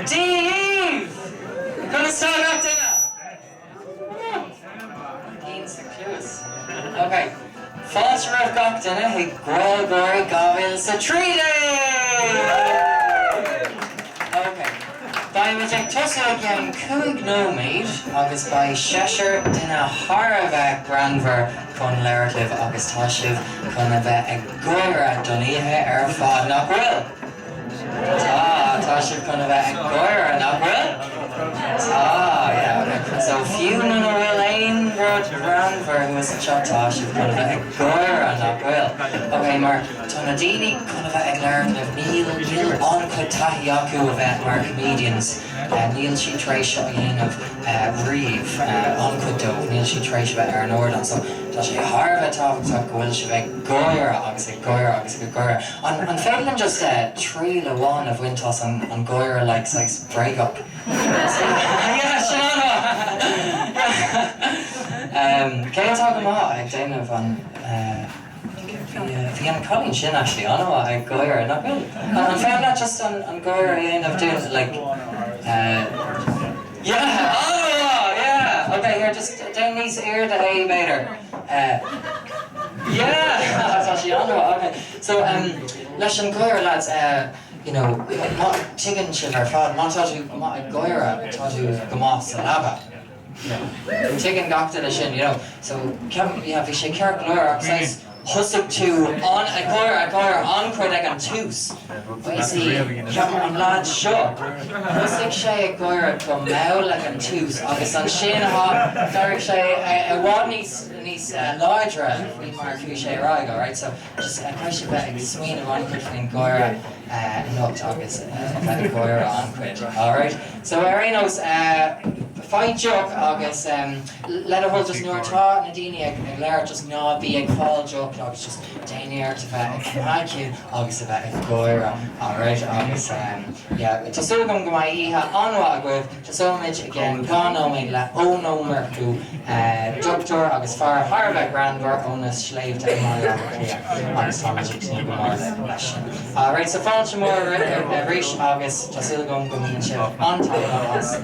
Daoibh! Gonna start up dinner! Okay. Foster of gach dinner, he GaelGÁIRÍ Gaeilge sa tríde! Okay. Daoibh ag tusa again cúig nóméid agus by Cheshire dinner Chonradh Granver chun leirtlibh agus táisibh chun a bheith ag goire doníthe fád nach bhfuil. Táisibh chun a bheith ag goire nach bhfuil. Yeah. So few in a real ain road Granver who was a shot táisibh chun a bheith ag goire nach bhfuil. Okay, mar tána daoine chun a bheith ag leirtlibh níl an taithí acu a bheith mar comedians. Níl si tréis a dhéanamh riamh an dóibh, níl si tréis bheith ar an ordan. So tá sé Harbheith tábhachtach go bhfuil si bheith goire agus ag goire agus go goire. An féileann just trí le bháin a bhaintás an goire like size break-up. Cé atá go maith ag déanamh an bhí an colín sin actually anmha ag goire nach bhfuil. An féileann just an goire a dhéanamh dúil like okay, here just down these ear the hay better. That's actually okay. So leis an goire lads, you know, chicken shiver fad, má táú goire táú go más sa laba. Chicken gachta sin, you know. So bhí sé ceart glóir agus husig tú an a goire ancuid ag an tús. But you see, ceapar an lad seo. Husig sé a goire go mail ag an tús agus an sin d'irigh sé a bhád níos láidre ní mar chu sé ráig, alright? So just caiise bheith ag smaoin am ancuid faoin goire nucht agus bheith a goire ancuid, alright? So arénos fight joke agus let a hold just nuairtá na daoine ag léir just ná bí ag fáil joke agus just déanaar to bheith ag caiiciú agus a bheith ag goire, alright? Agus tásúla go mbeidh ihe anmha a gcuibh tásúlamid again gá nóméid le ónómarcú doctor agus fear Harbheith Granver ónas sléibh ag mar agus táid go mar leis. Alright, so fáil se mór rís agus tásúla go míonn se antá as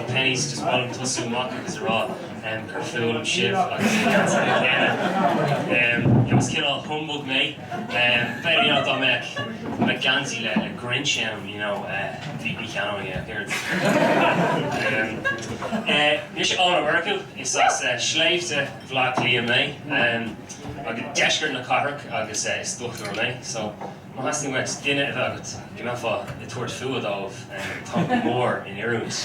Pennies just one to so much because they're all full of shit. It was kind of humbug me. But you know, I'm Gansy le Grinch, you know, VP Cano here. This all the work is that slave to Vlad Liam me. I get desperate in the car, I guess stuck to me. So my husband went to dinner about it. Give me a tour food of talk more in your rooms.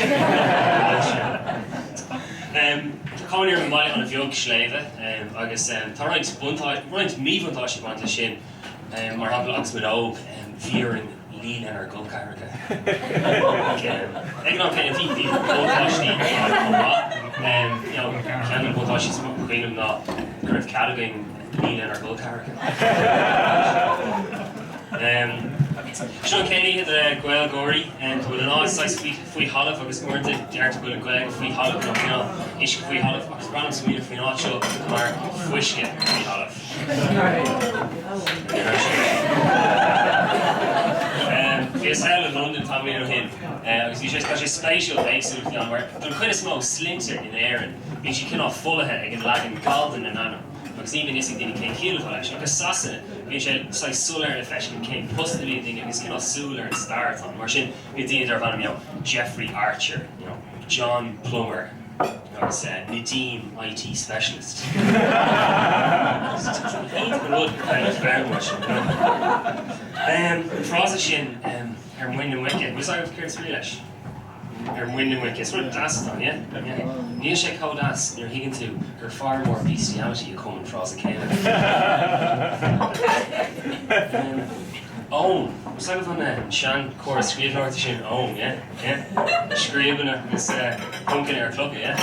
Coming here with my on a young slave, I guess right me von tashi bant shin, mar habla ax mit daoibh, fearing líl ar go carcha. Ag an féin tí bótáistí cean bótáistí chuoinm ná gur cadagain líl ar go carcha. Sean Kenny had GaelGÁIRÍ bhfuil an áis faoi halamh agus uirte dearta bhfuil an Gaeilge faoi halamh nó is faoi halamh agus brenn sa míle faoin áit seo mar fuisce faoi halamh. Bhíos heil in London tá mé hin agus bhí sé spéisiúil éagsúil an mar don chuine smó slinte in éireann bhí sé cinná folathe ag an legan galdan in anam. Agus even is ik geen heel van leis. Agus sassen, weet je, zij solar fashion geen postelijke dingen, is geen solar en start on. Maar sin, we dingen daarvan, Jeffrey Archer, John Plummer, agus Nadeem IT specialist. Heel groot kind of vermoes. Frase sin, winnen wicket. Was I verkeerd Swedish? Winnen wicket. Is wat das dan, yeah? Níl sé chomhdás níor higann tú gur far mór bestiality a cumann frás a céile. Own. Was agad an sean córa scríbhneirta sin own, yeah? Scríbanna agus puncan ar club, yeah?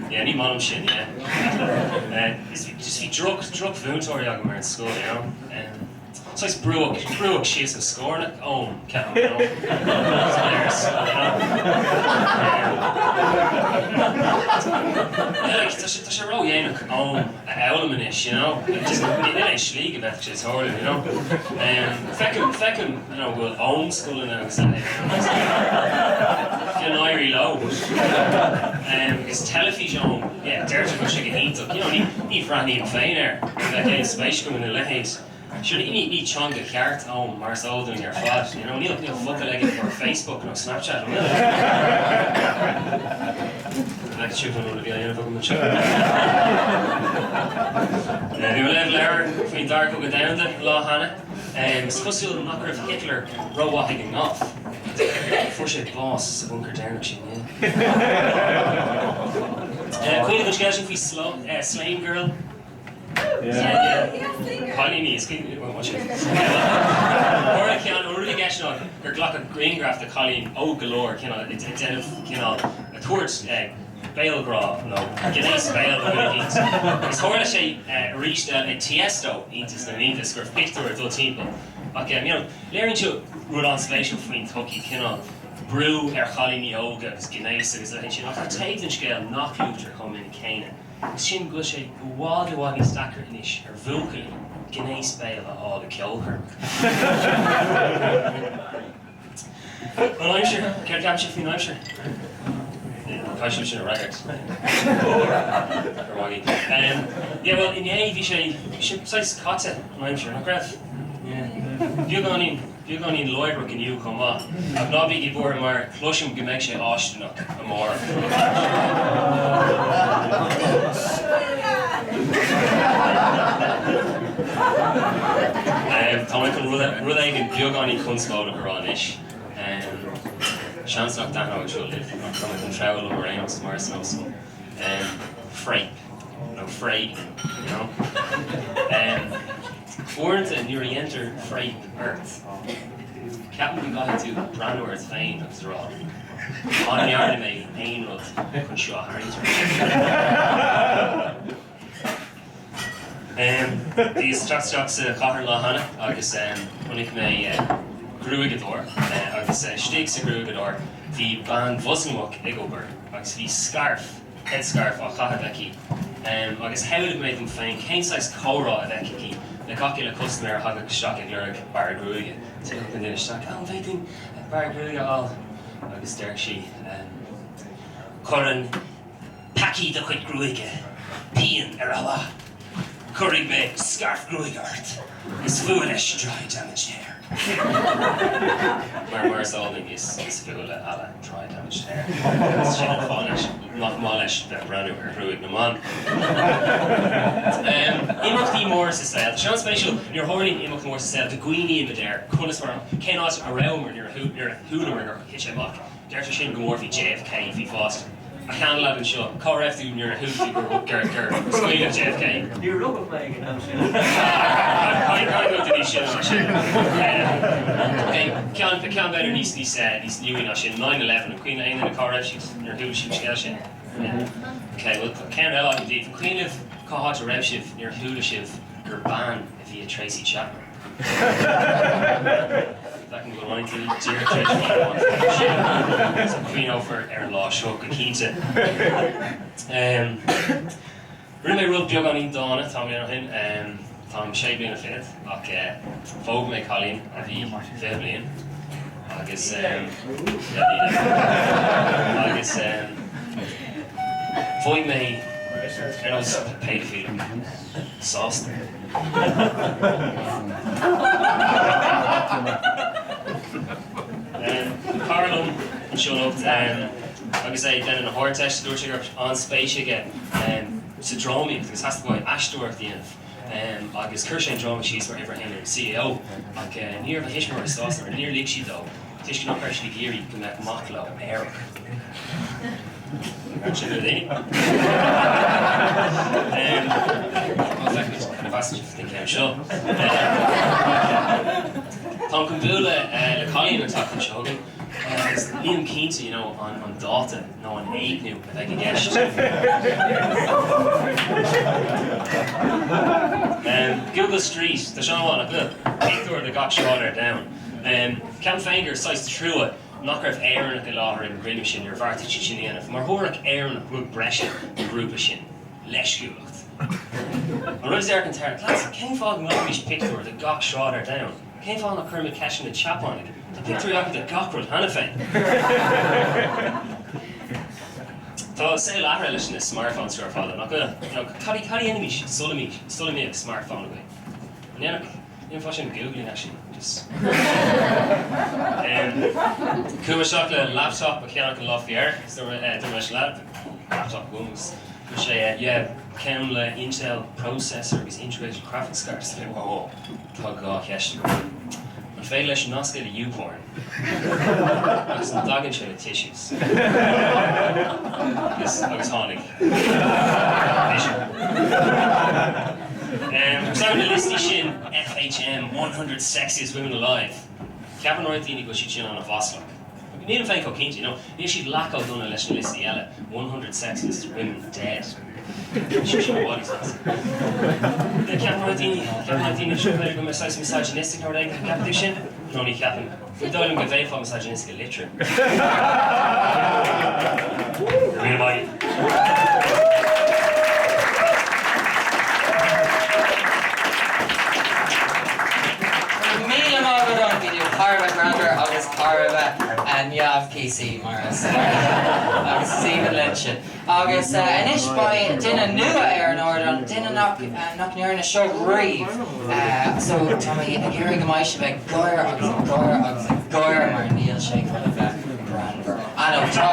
Yeah, ní manam sin, yeah. Just bhí drug bhúntóirí agam mar an scóil, you know? So it's brúach sios go scórnach own, ceann, you know? Tá sé ró dhéanach ón eolaman is, you know? Just ní é slí go bheith sé thorla, you know? Fecum, you know, bhfuil ón scoilin agus Gan éirí lo. Agus telefíseón, deirte go sé go híntach, you know, ní fraithníí an féin air, bheith é spéis go in na lehéid. Sure, ní changa ceart ón mar sódún ar fad, you know, níl focail aige for Facebook nó Snapchat. Like siúpan óla bhí aon bhagam an seo. Bhí leibh leir faoin dar go damda lá hana. Is cosúil nach raibh Hitler róhaigh an gáth. Fuair sé bás sa bunker déirnach sin, Cuaile go sceil sin faoi Slane Girl. Colleen is good. Watch it. Or can really get on. Her Glock a green graph the Colleen galore. Can it's a towards Bailgra. No, Guinness Bail. It's hard to say reached a Tiesto into the need to score picture or two team. Okay, learning to run on spatial for me. Hockey cannot brew Colleen yoga. It's Guinness. It's a take the scale knock looter coming in Canaan. Sin go sé bhád stacker inis bhúcaí gnééis béile á the ceolchar. An aimsir, ceir ceap sé faoin aimsir? Caiisiú sin a record. Yeah, well, in the bhí sé sais caite an aimsir, nach raibh? Bhí gan íon loidreach inniu chomh maith, ach ná bhí bór mar cloisiúm go mbeidh sé áisteanach amór. Tá mé chun rud éigin beagán í cunscáil go rán is. Seansach dath áil liv, ach tá mé chun treabhil ó rénos mar nó. Frape, frape, you know? Warranta níor enter frape earth. Captain we got into Brandworth féin agus rá. An nearna mé aon rud chun seo These tracks chahar lá hana agus unig mé grúigeador agus stig sa grúigeador hí ban Vosenwok ag obair agus hí headscarf á chahar veici agus heilid méid an féin céináis córá a veici le caci le customer hag seach ag leirg bar grúige. Take up in the stack. I'm waiting. Bar grúige all. Agus deir sí. Coran Paci the quick grúige. Pean arawa. Curig me scarf grúige art. Is foolish dry damaged hair. Where's all the is full ala dry damaged hair. It's sin fáilis, not máis the brand new grúig na man. Imach the Morris is said. Sean Special, you're holding Imach Morris is said. The Guini in the dare. Kunis for cannot around when you're a hooler or hitch him up. There's a shin go more if JFK if he fast. I can't let it show. Car F doing your hoop, squeal of JFK. You're rubber making, I'm sure. I go to these shows, actually. Okay, can't better these new in actually 9/11 and Queen Lane in the car F she's your hoop she's actually. Okay, well can't tell all indeed. Queen of Cahat Rev Shiv near Hula Shiv Gurban via Tracy Chapman. That can go right to 0 So Queen over Aaron Law Show Kakita. Really my rub jug on in Donna, Tommy and him, Tom Shay being a fit, like Vogue my Colleen, a V Fablin. I guess Void may I know it's paid for you. Sauce. Carlum showed up like I say then in a hard test door trigger on space again Syndromi because it has to go Ashtor at the end. I guess Kirshen Droma she's for Abraham and CEO like near the Hishmore sauce or near Lixi though. Tishkin up actually Geary can make Maklo Eric. Actually, they kind of asked if they can show. Tom Kumbula, the Colleen and Tom Shogun. Liam Keaton, you know, on Data, no on 8 new, if I can guess. Google Street, the show on a good. Picture the got shorter down. Cam Finger sized through it. Knocker Aaron at Law and Grimishin, your Vartichin, and if Marhorak Aaron Group Brescia, Groupishin, Leshkulat. On Rose Eric and Terra Class, King Fog Mobish picture the Gok Schroeder down. King Fog of Kermit Cash and the chap on it. The picture of the Gockrell Hannafay. So say later listen to smartphones to our father. Not good. You know, Cali enemy stole me a smartphone away. And then I'm watching Googling actually. Just Kuma Chocolate laptop mechanical loft the air. So laptop ones. Which yeah, Kemla Intel processor with integrated graphics cards. Whoa, tug off yesterday. And fail lesh noska the U-porn. Agus an dagan se le tissues. Agus tháinig. Examine the list sin FHM 100 Sexiest Women Alive. Ceapan roitíní go si sin on a Voslach. Níl féin có cinnte, you know, níl siad laco donna leis na listí eile 100 Sexiest Women Dead. Sure, what is this? Ceapan roitíní siú go misogynistic or anything, ceapan do sin? No, ní ceapan. Fuair dóilm go bhéh fá misogynistic literate. Really bhí. Chonradh Grander agus Chonradh and Yav PC Morris agus Stephen Lynch agus inis by Dinna nua an ordan Dinna knock near in a show grave so Tommy a gearing my shebe goir agus goir mar Neil Shake for the Grander I know tá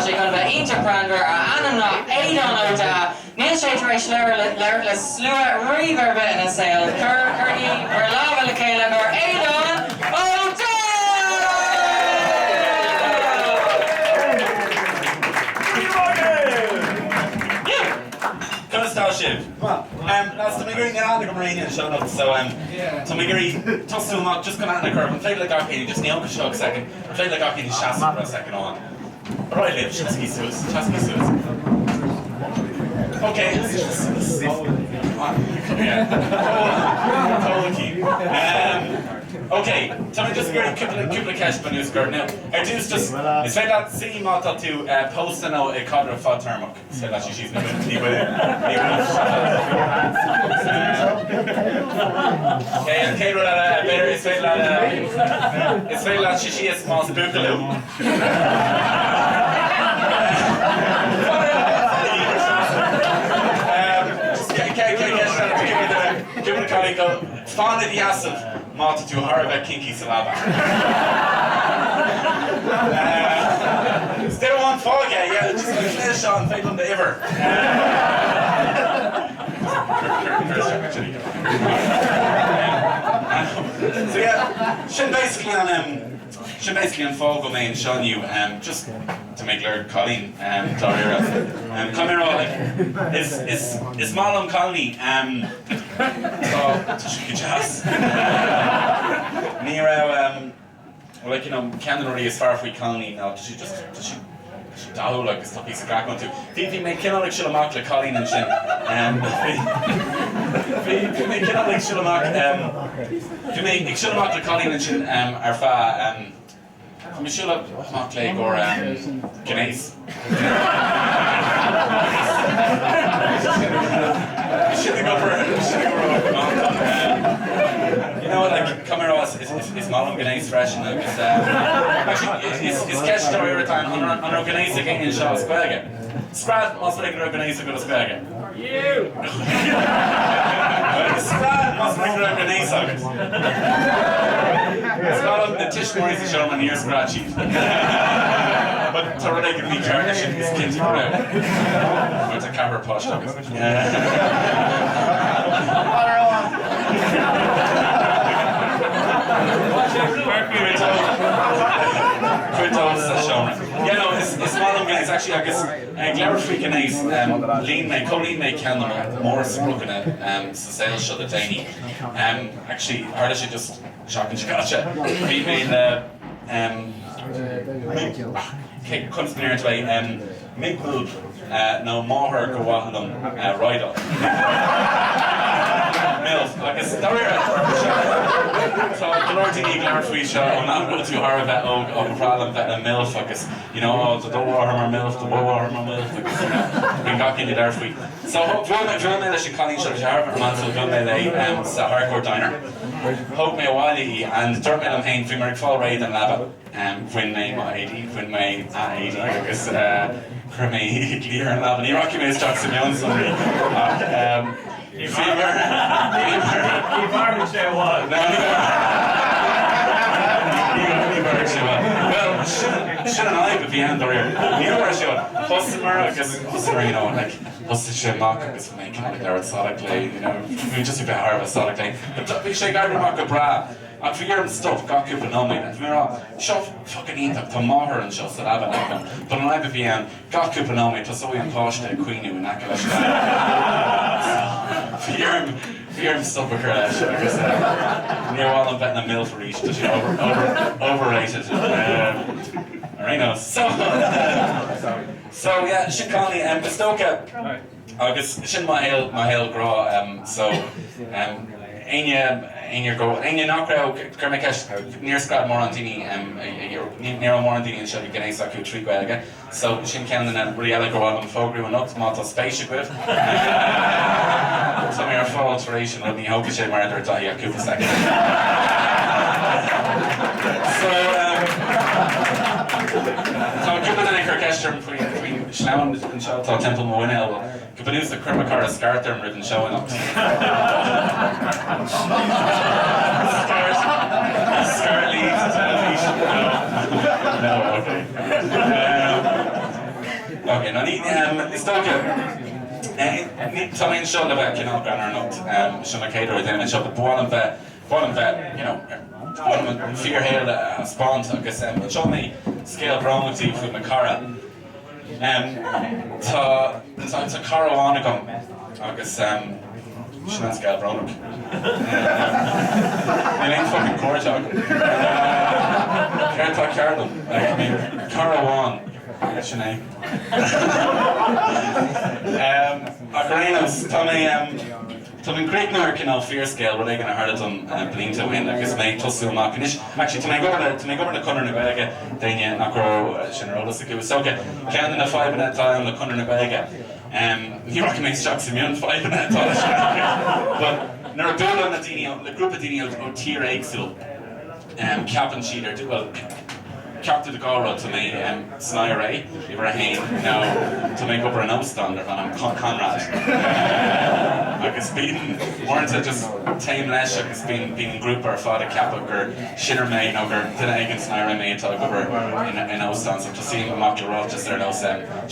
sé gan bheith inter Grander anam ná éidan ó da Neil Shake éis leir le slua river bit in a sail Curdy ar lava le céile gur éidan Last time we were in the Marine show up, so we were just going out in the curve and played like Arcade, just nailed the show a second, played like Arcade chassis for a second on. Alright, live, chassis suits. Okay, okay, tell me just a couple of cash for news skirt now. Just it's like that city motto to post a cadre for thermic. So that she's okay, better it's like that she is small spookaloo. Give me the colleague go, Fawn the Asif, Mata to Harvard Kinky Salava. Still one fog, yeah, just like finish on Fatal the Ever. So yeah, shit basically on she basically unfold go main Sean you just to make Lord Colleen Dara come here all like is Malum Colony so she could just near like you know Camden already is far from Colony now does she daoibh like it's a piece of crack on too. Fifi may kill like Shillamock like Colleen and Shin. Fifi may kill like Shillamock. Fifi may Shillamock like Colleen and Shin. Ar fa from Shillamock like or Gnace. Should go for you know, like, come here, is Malum Gnace fresh and like, actually, is catch the every time on our Gnace again in Shaw Spagga. Scrad must make our Gnace a good Spagga. You! Scrad must make our Gnace a good. Scrad on the Tishmore is a showman here, scratchy. But to relate to me, Carnation is kids for out. Or to cover posh dog. Yeah, no, it's Malum guys. Actually, I guess Glare freaking nice. Lean may, co-lean may can them more looking at sales shut the daoine. Actually, hard should just shocking gotcha. We made couldn't spin here today. Make move. No more go on them right up. Milf, like it's so the Lord didn't even free shot. I'm not going too hard about the problem that a milf, like it's you know the Warhammer milf, the Warhammer milf. We got into there free. So drill me that Colleen should have a man so drill me it's a hardcore diner. Hope me a while and dirt me them hain free Merrick Fall Raid and Lava. Win me my 80, win me at 80. Because for me clear and Lava. Ni Rocky Mays Jackson Young sorry. Fever. You've already said what? Well, shouldn't I be beyond the rear? You know where she was? Customer, because customer, you know, like, what's the shit mock? Because we make it there at Sonically, you know, we just a bit hard with Sonically. But we shake out the mock a bra. And for your stuff, got good on me. And we're all, shove fucking eat up to Maher and just that I've an but when I began, got good on me, to so we posh the Queen you and that kind of for your stuff with her, I guess. Near while I'm betting a mill for each, because you're overrated. I know. So yeah, she call me Stoka. August, shin my hail grow. So Anya go, Anya knock out, Kermakash near Scrad Morantini, near Morantini and Shelly Gnace Saku Tree Gaeilge. So Shin Camden and Briella go on Fogru and up, Malta spaceship with. Some of your full alteration with me, hope you should murder Dahia Cooper second. So Cooper and Kirkester between Schnauen and Shelton Temple Moinel. Capadoos the Kermakara Scar there and written showing up. Scar leaves the television. No, okay. Okay, now it's Tommy and Sean about you know Granner not Sean Cater then and Sean the bottom vet you know fear hail spawn I guess Sean me scale promoting with Macara to Caro Onagum I guess Sean scale Bronock it ain't fucking Corjog can't talk Carolyn like I mean Caro on Sinead. Agrenos, Tommy Creekner can fear scale, but they're going to hurt them bleed to win. I guess may tussle them up. Actually, to make over the corner of Gaeilge, then not grow Shinrolas. It was so good. Counting the 5 minute time, the corner of Gaeilge. He recommends Jocks immune 5 minute time. But they're built on the group of Dini of tier 8 so cap and cheater do well. Captain the Gora to me Snire Ray, you were a hain now to make up a nose standard and I'm Chonradh. I guess being weren't it just tame less I guess being group or fought a cap or Shinner May over today against Snire May talk over in nose stand so to see him mock your role just there nose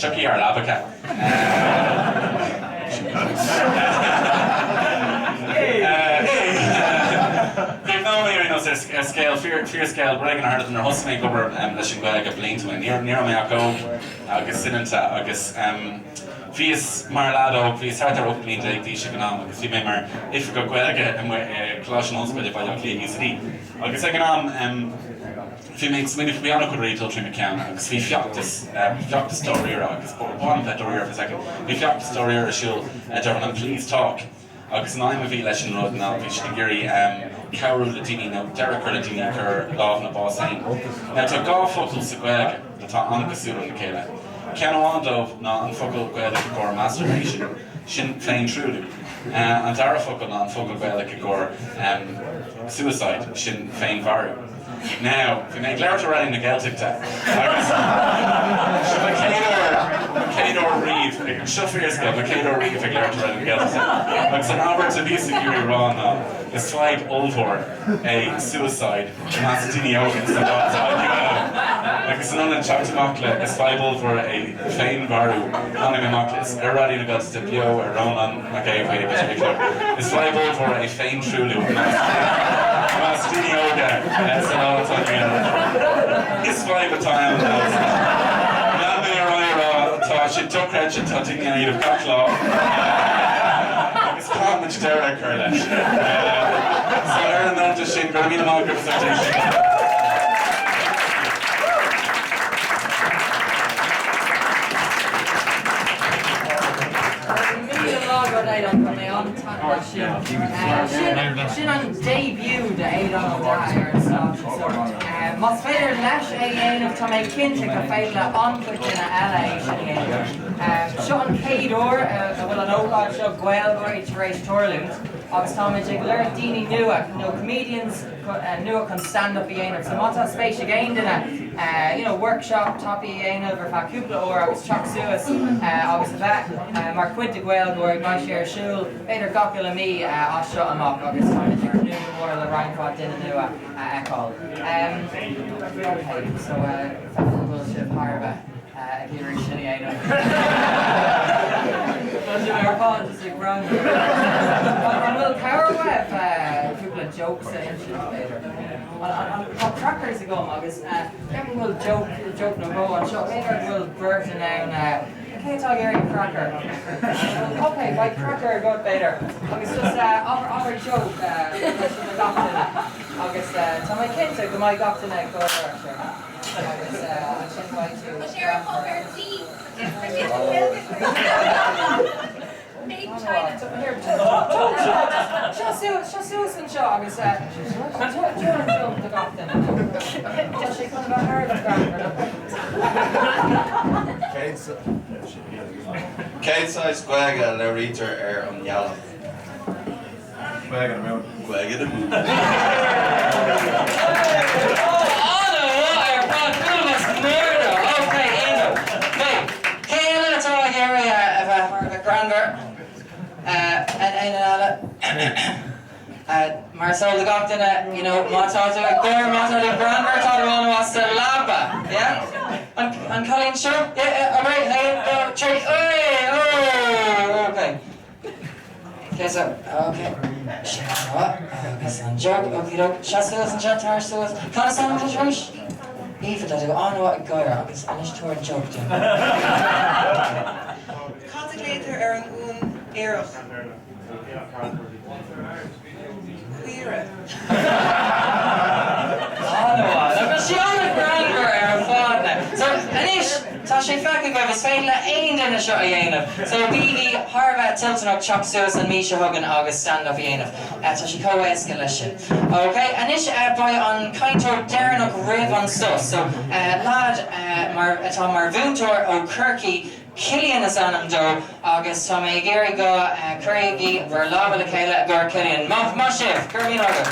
Chucky or Lavaca. suppose scale, fear scale, breaking harder than our husband cover, leis an Gaeilge blianta me. Níor me a go, agus sinanta, agus Fies mar lado, fies hartar op blianta ag díise gan agus fi mé mar ifra go Gaeilge Colossian husband if I don't clean UCD. Agus ag an fi mé smynnu fi anna go réitol tri me cean, agus fi fiachtas story agus báin pet orir for second. Fi fiachtas story a siúl dervan an please talk. Agus naim a bhí leis an rud ná bhí sin gurí ceú le daoine nó deirechar le daoine chur lámh na básain. Now tá gá focail sa Gaeilge le tá angusúla na céile. Cean amháindómh ná an focail Gaeilge go masturbation sin féin trúdú. An dara focail ná an focail Gaeilge go suicide sin féin bharú. Now, fi mé léir rain na Gaeltachta. Agus Macéador Reid, ag siofíosca, Macéador Reid ag léir rain na Gaeltachta. Agus an Albert a bhís a gúirí rá ná, is sláid olmhór é suicide más daoine ógan sa bád. Agus an anna teachtamach le is sláid olmhór é féin bharú anna amach is radí na Gaeltachta bio ar rán an Gaeilge agus Gaeilge. Is sláid olmhór é féin trúlú más daoine óga. Is five a time. Now they are tá sé tucred sin tá daoine iad of gachlá. Agus cá much deire chur leis. So ar an nóta sin gur mína mágur presentation. Sin an debut de éadán dair Mas féidir leis é dhéanamh tá méid cinnte go féile ancuitina eile sin dhéanamh. Seo an céadúir bhfuil an ógáil seo GaelGÁIRÍ tar éis tuirlút, agus tá méid ag leir daoine nua, nó comedians nua chun stand-up i dhéanamh. So mátá spéis a géin duine, workshop topi i dhéanamh ar feadh cúpla óir agus teach suas agus a bheith mar cuid de GaelGÁIRÍ mai sé ar siúl, féidir gacail le mí á seo amach agus tá méid ag nua mór le reinfád duine nua eáil. Okay, so we'll ship Harva if you're shitty item. Don't do our phone, just like run. On little power web, people are jokes and shit later. On crackers ago, August, everyone will joke no go on show. Later we'll burst down. Okay, tell Gary cracker. Okay, by cracker go later. August just our joke. August, tá mai cinnte go mai gachtainna go agus sin bhaid tú. Tá sé ar choir tí. Seo suas an seo agus tuair joke do gachtainna. Tá sé chun bheith thar Céad sais Gaeilge le rítar ar an Ghealach. Gaeilge the moon. Marcel the Gachtainna, mátá ag goir mátá ag grandver tá an was the labba, yeah? An Colleen sure? Yeah, alright, hey, Cherry, okay. Okay, so, okay. What? Guess an joke, okay, doke. Shasuas and Shatar Suas. Can I sound just rush? Even that I go on what Gaira, agus anish toward joke to. Contemplator ar an ún éireach. Cuire. She on the grandver ar fád na. So, anish, tá sé feicin go bheith féin le aon duine seo a dhéanamh. So bhí Harva tiltanach chop suas an míse thugan agus stand-up a dhéanamh. Tá sé comhhéasca lei sin. Okay, anish ba an cainteoir dearnach ribh an sus. So lad atá mar bhúntóir ó Kirky Cillian is anam dó agus tá mé géirí go Craigí bhar lábha le chéile gur Cillian. Má sibh, Curmín agad.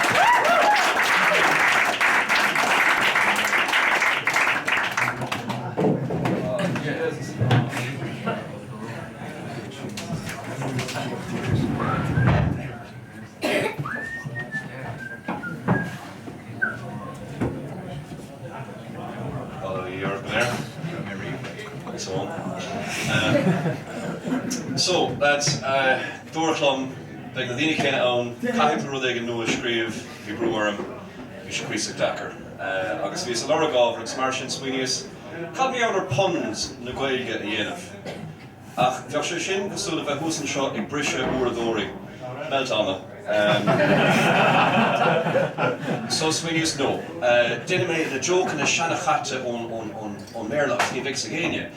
So, lads, dúrchlam, like the daoine chéine ann, caiithim rud ag an nua scríomh, bhí brúarm, bhí is cuiseach Dakar. Agus bhí a lora gábhar ag mar sin smuoineas cad mí ar puns na Gaeilge a dhéanamh. Ach bheadh sé sin cosúla bheith húsan seo ag brise uaradóirí meltána. So smuoineas nó. Déine mé le joke na seanna chatte ón Méarlach ní bhic sa géine.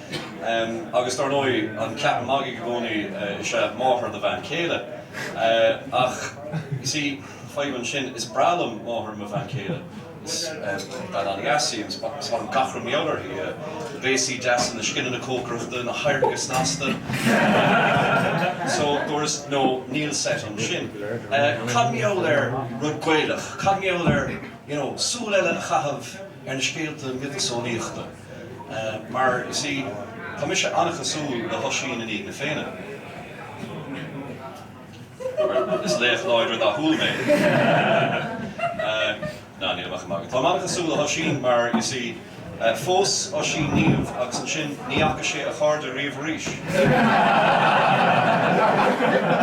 Agus dar nói an ceap magí go gcónaí se máthair na bhean céile. Ach, you see, fáimhan sin is bralam máthair na bhean céile. Is bad an iasí, is an gachra meolar hí béisí deas na scinan na cócrochta na hairgus nasta. So doras nó níl set an sin. Cad meolar rud Gaeilge, cad meolar, súil eile a chahabh ar na scéalta mid a sóníochta. Mar, you see, tá mis sé annach a súil le thoisín in íag na féine. Is leith láidir dá thúil mé. Na, níl amach amach. Tá annach a súil le thoisín mar, you see, fós á sí níomh agus an sin níacha sé a cháirde riomh ríis.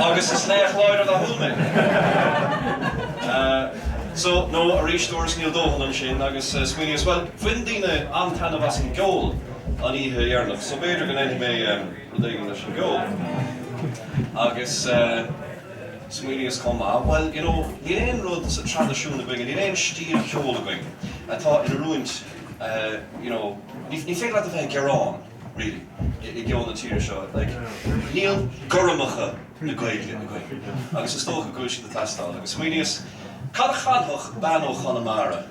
Agus is leith láidir dá thúil mé. So, nó a ríistóras níl dóhan an sin agus smuoineas, well, bhain daoine antainna bheas an geol an ihe dhearnach, so beidir go éine mé daoine leis an geol. Agus smuoineas chuma, well, ní éon rud sa tradiisiúna going, ní éon stíl ceola going. Atá in a ruint, ní féidir leat a bheith gearán, really, I geol na tíre seo. Níl goramacha na Gaeilge na going. Agus is tócha gúisi na tastáil, agus smuoineas cad a chanthach banó Chonamara,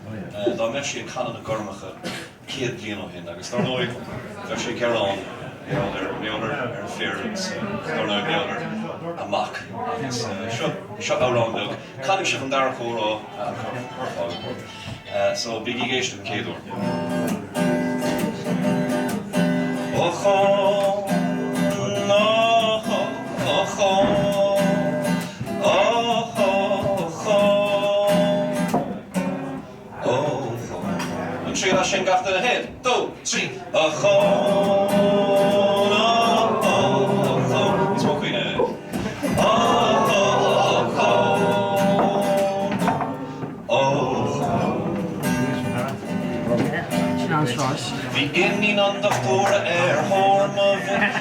dá meis sé canan na gormacha céad bliain ó hin, agus dar nói bheith sé gearán meolar ar féarans, dar nói meolar amach, agus seo árán beag. Canim sé fan dara chórá an chorfáil. So big I géiste an céadúr. Three a sin gafta na head. 2, 3. A chón, Is mo cuine. Bhí inní an dochtúra thorma bhic,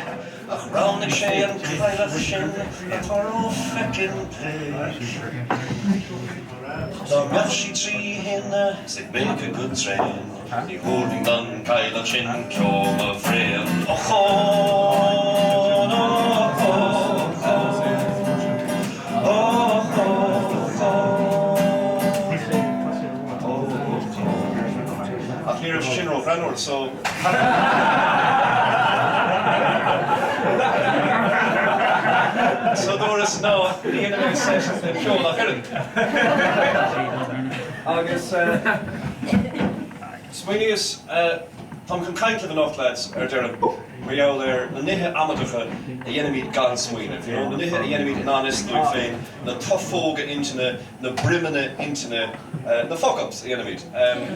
ach ránig sé an cailech sin a taró fecin pe. Tá meach sí trí hinne sa béice go tréin, ní húling don cailech sin ceoma phréal. A chón, ach ní raibh sin ó bhreanúir, so so doras ná níana mé session na ceola chuireann. Agus smuoineas tá chun caintleamh an lads ar deireadh margheall ar na nithe amadacha a dhéanamid gan smuoine. Na nithe a dhéanamid in anistú féin, na toffóga intine, na brimine intine, na fuck-ups a dhéanamid.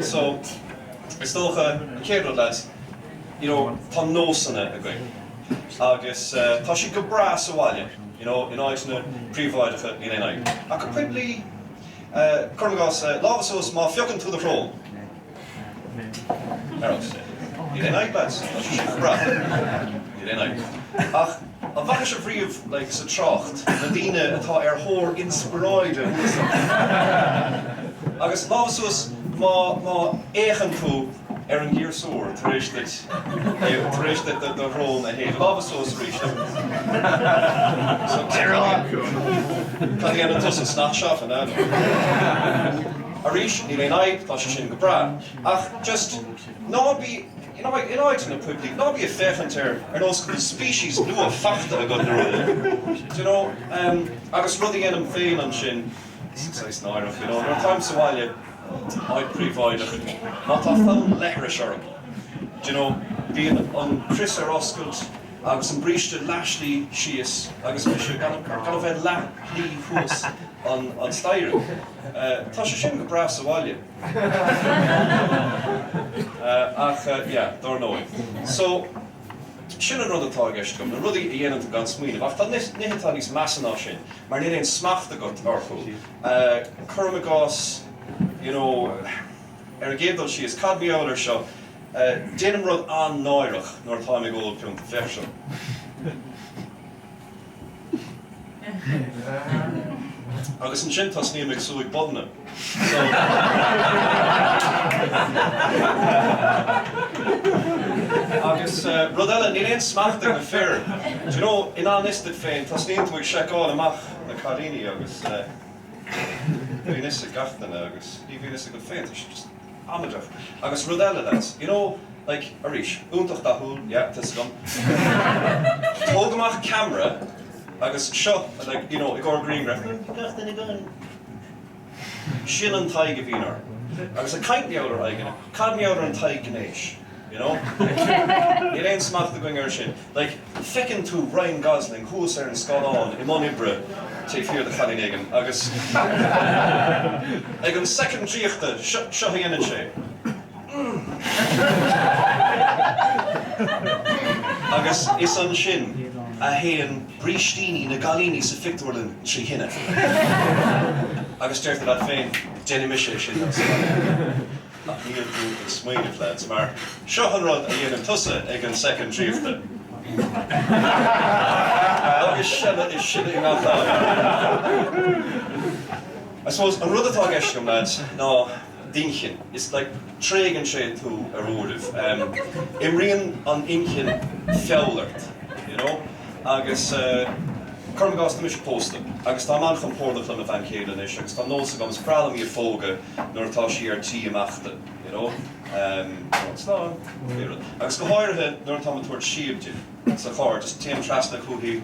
So is tócha an céadúir lads, tá nósanna a going. Agus tá si go bra sa bhaile, in áitna príomhmhaidecha in éanaid. A go cuiblí chumagás lábhasós má fiocann tú a ró. In éanaid lads, tá si go bra. In éanaid. Ach, a bhacha sé bhríomh sa trácht, na daoine atá ar thóir inspiráide. Agus lábhasós má échan tú ar an gírsúr tar éis dit do rón a héad lábhasós ríiste. So Carolyn, can you get a snatch off and that? A ríis ní éanaid tá sé sin go bra. Ach just ná bí in áit na public, ná bí a fechantar ar nós go species nua fachta a go na agus rud dhéanam féin an sin sais náireach, ar time sa bhaile áid príomhmhaideach má tá fán lethra seorm. Bhíon an Chris ar oscailt agus an bríiste leislí síos agus bhí sé gan bheith leithlí fós an staire. Tá sé sin go bra sa bhaile. Ach, dar nóid. So, sin an rud atá gceist gom, na rudaí a dhéanamh gan smaoinemh. Ach tá nithe níos meascán sin, mar ní éon smacht a go orthú. Churmagás you know, gédal si is cad míáir seo, déanam rud an náireach nóir tá mé ggóil peanta feirse. Agus an sin tas níam ag súig bodna. Agus rud eile ní réon smachta go fear. Do you know, in anistid féin, tas níam tú ag seicáil amach na caríní agus bhí nisa gachtainna agus ní bhí nisa go féin, tá just amadrach. Agus rud eile leis, you know, like, arís, úntach dahúil, yeah, tas gom. Tóg amach camera, agus seo, like, you know, ag or green graph, sin an taig a bhínar. Agus a caiint meáir aigeine, cad meáir an taig gnéis, you know? Ní réon smachta going ar sin. Like, fecinn tú Ryan Gosling, chuas ar an Scádáin, I món ibre, té fíor de chalín éigen, agus ag an second tríochta, seo héanaan sé. Agus is an sin a héan brístíní na galíní sa fictorlin trí hinne. Agus deirta dat féin, déine mis sé sin nach níl tú an smaoineh lads, mar seo an rud a dhéanam tusa ag an second tríochta. Agus sinna is sinna i ngátá. I suppose an rud atá eisciom lads, ná Dinchin. It's like trégan sé tú a rúdih. Imríonn an inchin feallart, you know? Agus chum gas mis posta. Agus tá man chun pórdach le na bhain céile is, agus tá nósa gams pralam í fóga nuair atá sí ar tí amachta, you know? Slán. Agus go háirithe nuair atá tuair siabde sa cháir, just téim trasna chuhí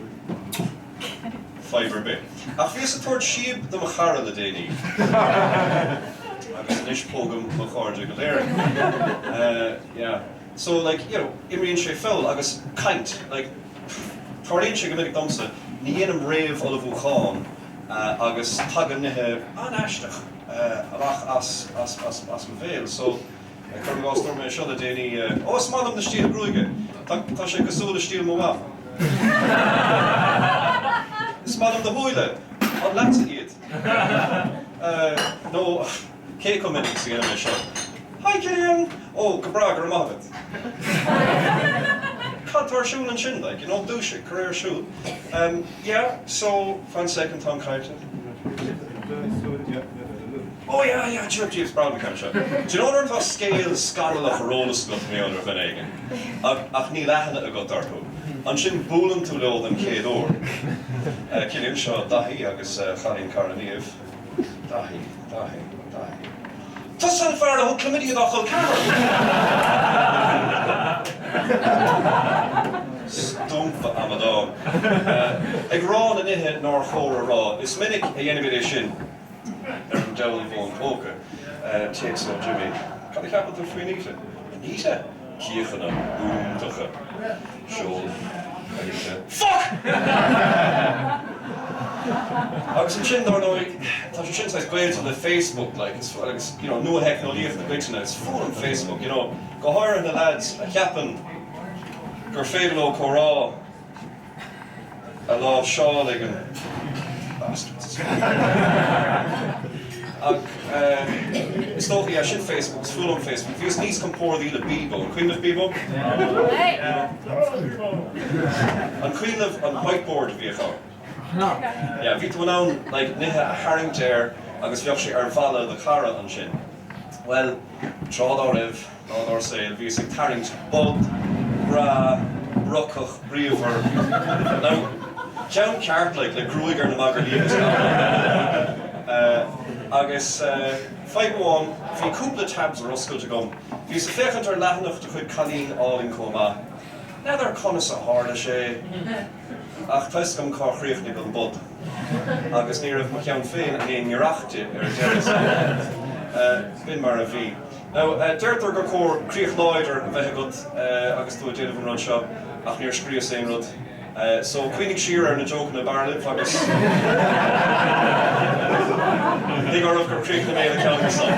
fibre bit. Ach bhí sa tuair siab do a chara le déanaí. Agus an ispógam mo cháirde go léir. Yeah. So, like, you know, imríonn sé fell agus kaint, like, táiríonn sé go minic domsa, ní dhéanam réamh ola bhúcháin agus tagan nithe anaisteach amach as mo bhéil. So, chum gás tuair mé seo a déanaí, ó, is madam na stíl grúige, tá sé cosúla stíl mo bha. Is madam na bhuaile, an leatsa iad. No, cé go minic sa ghéanam seo. Hi, Gillian! Oh, go bra gur amagad. Cadtar siúl an sin, like, you know, dúise, career siúl. Yeah, so, fan second time caite. Oh, yeah, Jeeves Brown became seo. Do you know there was scale scanalach a rólas go mé under van eigen? Ach ní lehanna a go dartú. An sin búlan tú leol an céad ór. Cillian seo dahi agus chalín carnaníomh. Dahi. Tás an fear a chlamydia dachol camera. Stumpa amadán. Ag rá na nithe nar chóra rá. Is minic a dhéanamh sin an deil bhón cóca. Takes on Jimmy. Can I capel tú faoi níte? Níte? Cíochanna, úntacha, siúl, aige. Fuck! Agus an sin dar nóid, tá sé sin sais gweil le Facebook, like, it's, you know, nua hec no líoch na gweitna, it's full on Facebook, you know. Go háir na lads, a ceapan, gur féidir ó chorá, a láh seá ag an bastards. Is tóchaí a sin Facebook, it's full on Facebook. Fios níos compór dhí le Bíbo, an cuinneh Bíbo? An cuinneh an whiteboard bhíochá. Yeah, bhí tú an like, nithe a haringtéir agus bheoh sé ar bhalla de cara an sin. Well, trád raibh, nád ar saoil, bhí sé taringt bod, bra, brocach, bríomhar. Now, ceann ceart le grúigar na magar líomh. Agus feidháin, bhí cúpla tabs ar oscailte gom. Bhí sa féchant ar leathanach de chuid chalín áling comá. Neidir conas a háda sé. Ach tuis gom cá chríochnig an bod. Agus ní raibh mar ceann féin a héon iarachte ar deireas. Bin mar a bhí. Now, deirtar gur cór críoch láidir a bheith agat agus tú a déanamh an rud seo, ach níor scríos éon rud. So, cuinig siar ar na joke na barlib agus... Ní gur gur críoch na méile ceann go son.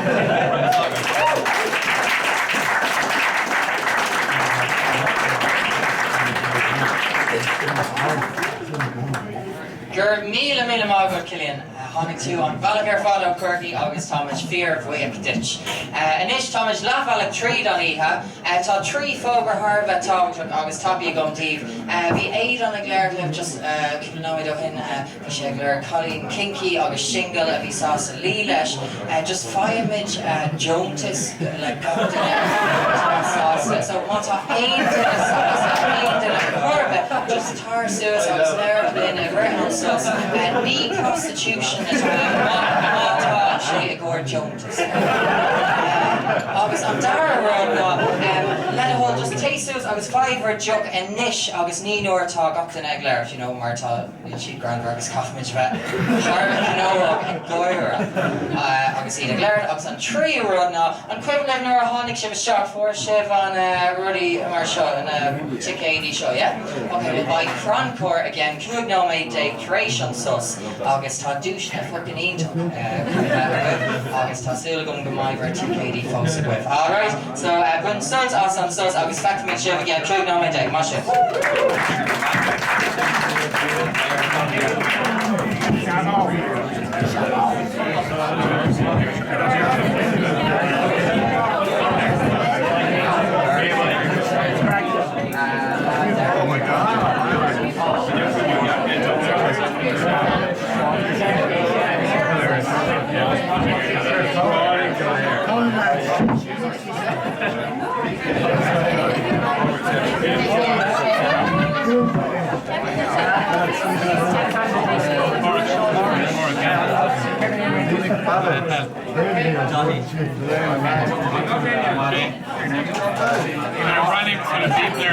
Gur míle mágad Cillian Hánig tú an bhealach ar fád ó Corky agus táid fear bhuiach dit. Inis táid leabhealach tríd an ihe, tá trí fógur Harbh táhaach agus tapí gomtíh. Bhí éiad an Gaeilge just cumnáid ó hin sé gur Colleen Kinky agus single a bhí sá sa lí leis, just fireid Jonetas le so má tá aon Harbh just tar suas agus leir in a bhreithil sus ní prostitution is mátá sé a gcóir Jonetas. Agus an dara rud let a hol just tasús agus fáimhar jug inis agus ní nuairtá gach den eagléir, you know, mar tá siad grand agus caithmid bheith Harbh an Gaeilge agus iad eagléir agus an trí rud ná an cuimh nuair a tháinig sibh isteach fuair sibh an rudí mar seo an ticéidí seo, yeah? Okay, well by Crancóir again, cúig ná méid de creation sus agus tá dúis na fucking iontóg agus tá súla gom go maithbhar ticéidí fós a gcuibh. Alright, so bun sus as an sus agus feicimid sibh again, cúig ná méid de, má sibh. Oh my God. Running for the people there.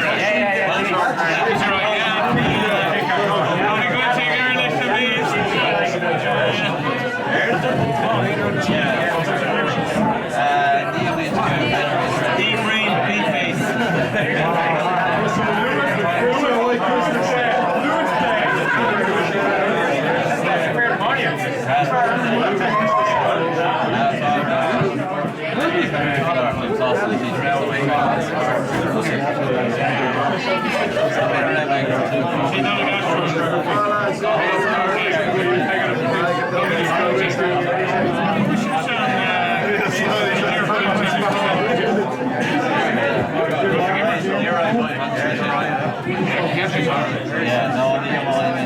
Deep brain, deep face. Yeah, no, I think I'm all in the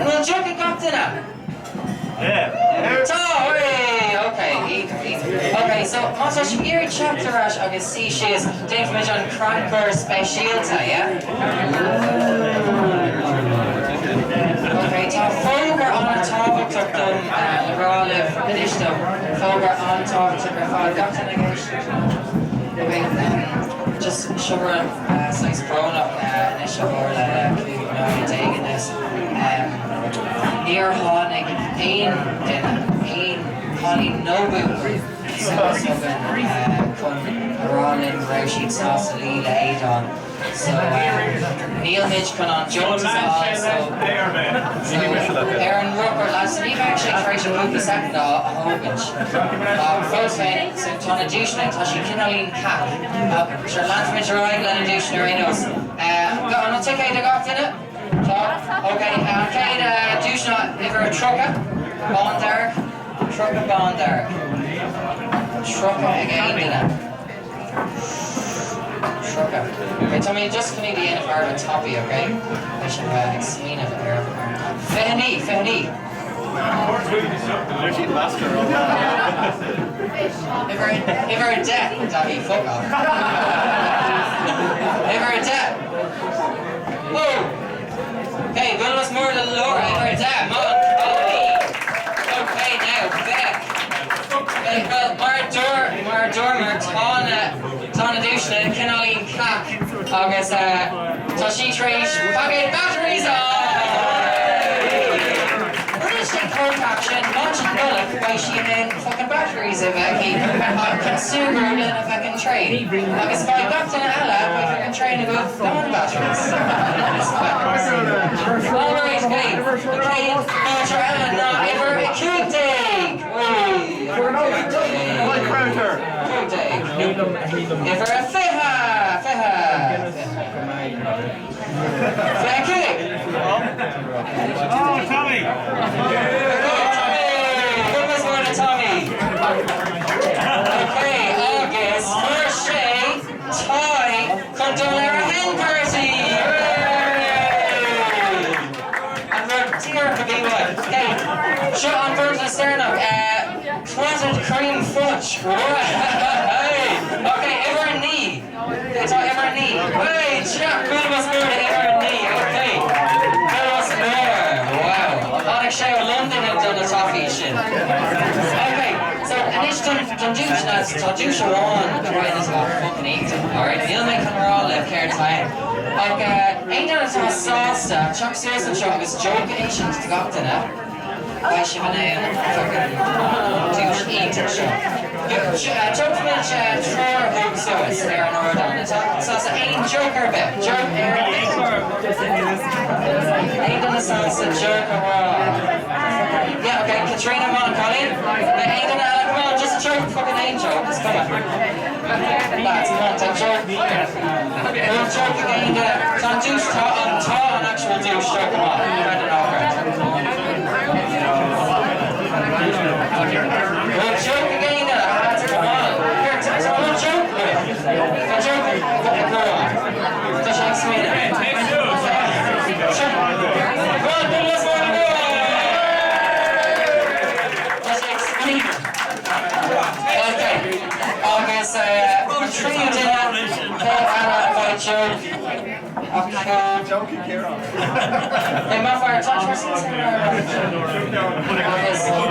Well, Jockey got dinner. Yeah. Oh, okay. Okay, so Mata Shapiro chapter rash agus see she is Dave Midge Cranker Specialta, yeah? Okay, tá fógar an tábhacht dom ráliv idistom fógar an tábhacht fáil gachtain okay, just sugar size grown-up initial or taking this near Honig ein Honey Nobu so Rollin Rashid Sauce Lila Adon so Neil Midge can on Jones also Aaron Rupert last we've actually tried to move the second Hoganch first man so Tona Dushnay Tashi Kinolin Cap sure Lance Midge right Lennon Dushner Inos got on a ticket to got in it okay Kate Dushna ever a trucker Bondark Trucker Bondark Trucker again in it Trucker. Okay, tell me just need the end part of a toppy, okay? I should explain it here. Fehni. Ever a debt, Dobby, fuck off. Ever a debt. Whoa! Okay, build us more to the lore, ever a debt, man. agus tá sí tréis fucking batteries on! Contact sin much bullet by she in fucking batteries of consumer in a fucking train. Agus by back to Ella by fucking train of non batteries. Alright, okay. Okay, Dr. Ella, not ever a cute day. Cute day. Ever a feha. Fair cake. Oh, Tommy! Tommy! Okay, August, first Shay, Ty, come to our hen party! And we're dear to be what? Okay, shut on birds and sternum, clotted cream fudge. Okay, ever a knee. It's all ever a knee. Hey, Jack, good of us more to ever a knee. Okay, good of us more. Wow. Alex Shay of London have done a toffee shit. Okay, so an douche lads, tá douche around trying this about fucking eating, alright? You'll make them all live care time. Ain't done it to a sauce, chuck sauce and chuck is joke Asians to got to that. Why should I fucking douche eating show? Joke from each thrower hook sauce, Aaron Ardán. So it's ain't joker bit. Joke Aaron. Ain't done the sauce, joke around. Yeah, okay, Katrina, come on, Colleen. Ain't done it, come on, just joke, fucking ain't joke. Just come on. Lads, come on, take joke. We'll joke again. It's on douche, on actual douche, joke, come on. Right it over. We'll joke again. Come on. Here, so we'll joke with it. We'll joke with it. Go on. Just like Sweden. Come on, do this one. Okay, August, Katrina dinner, Anna, by Joe. Hey, my fire, touch yourself.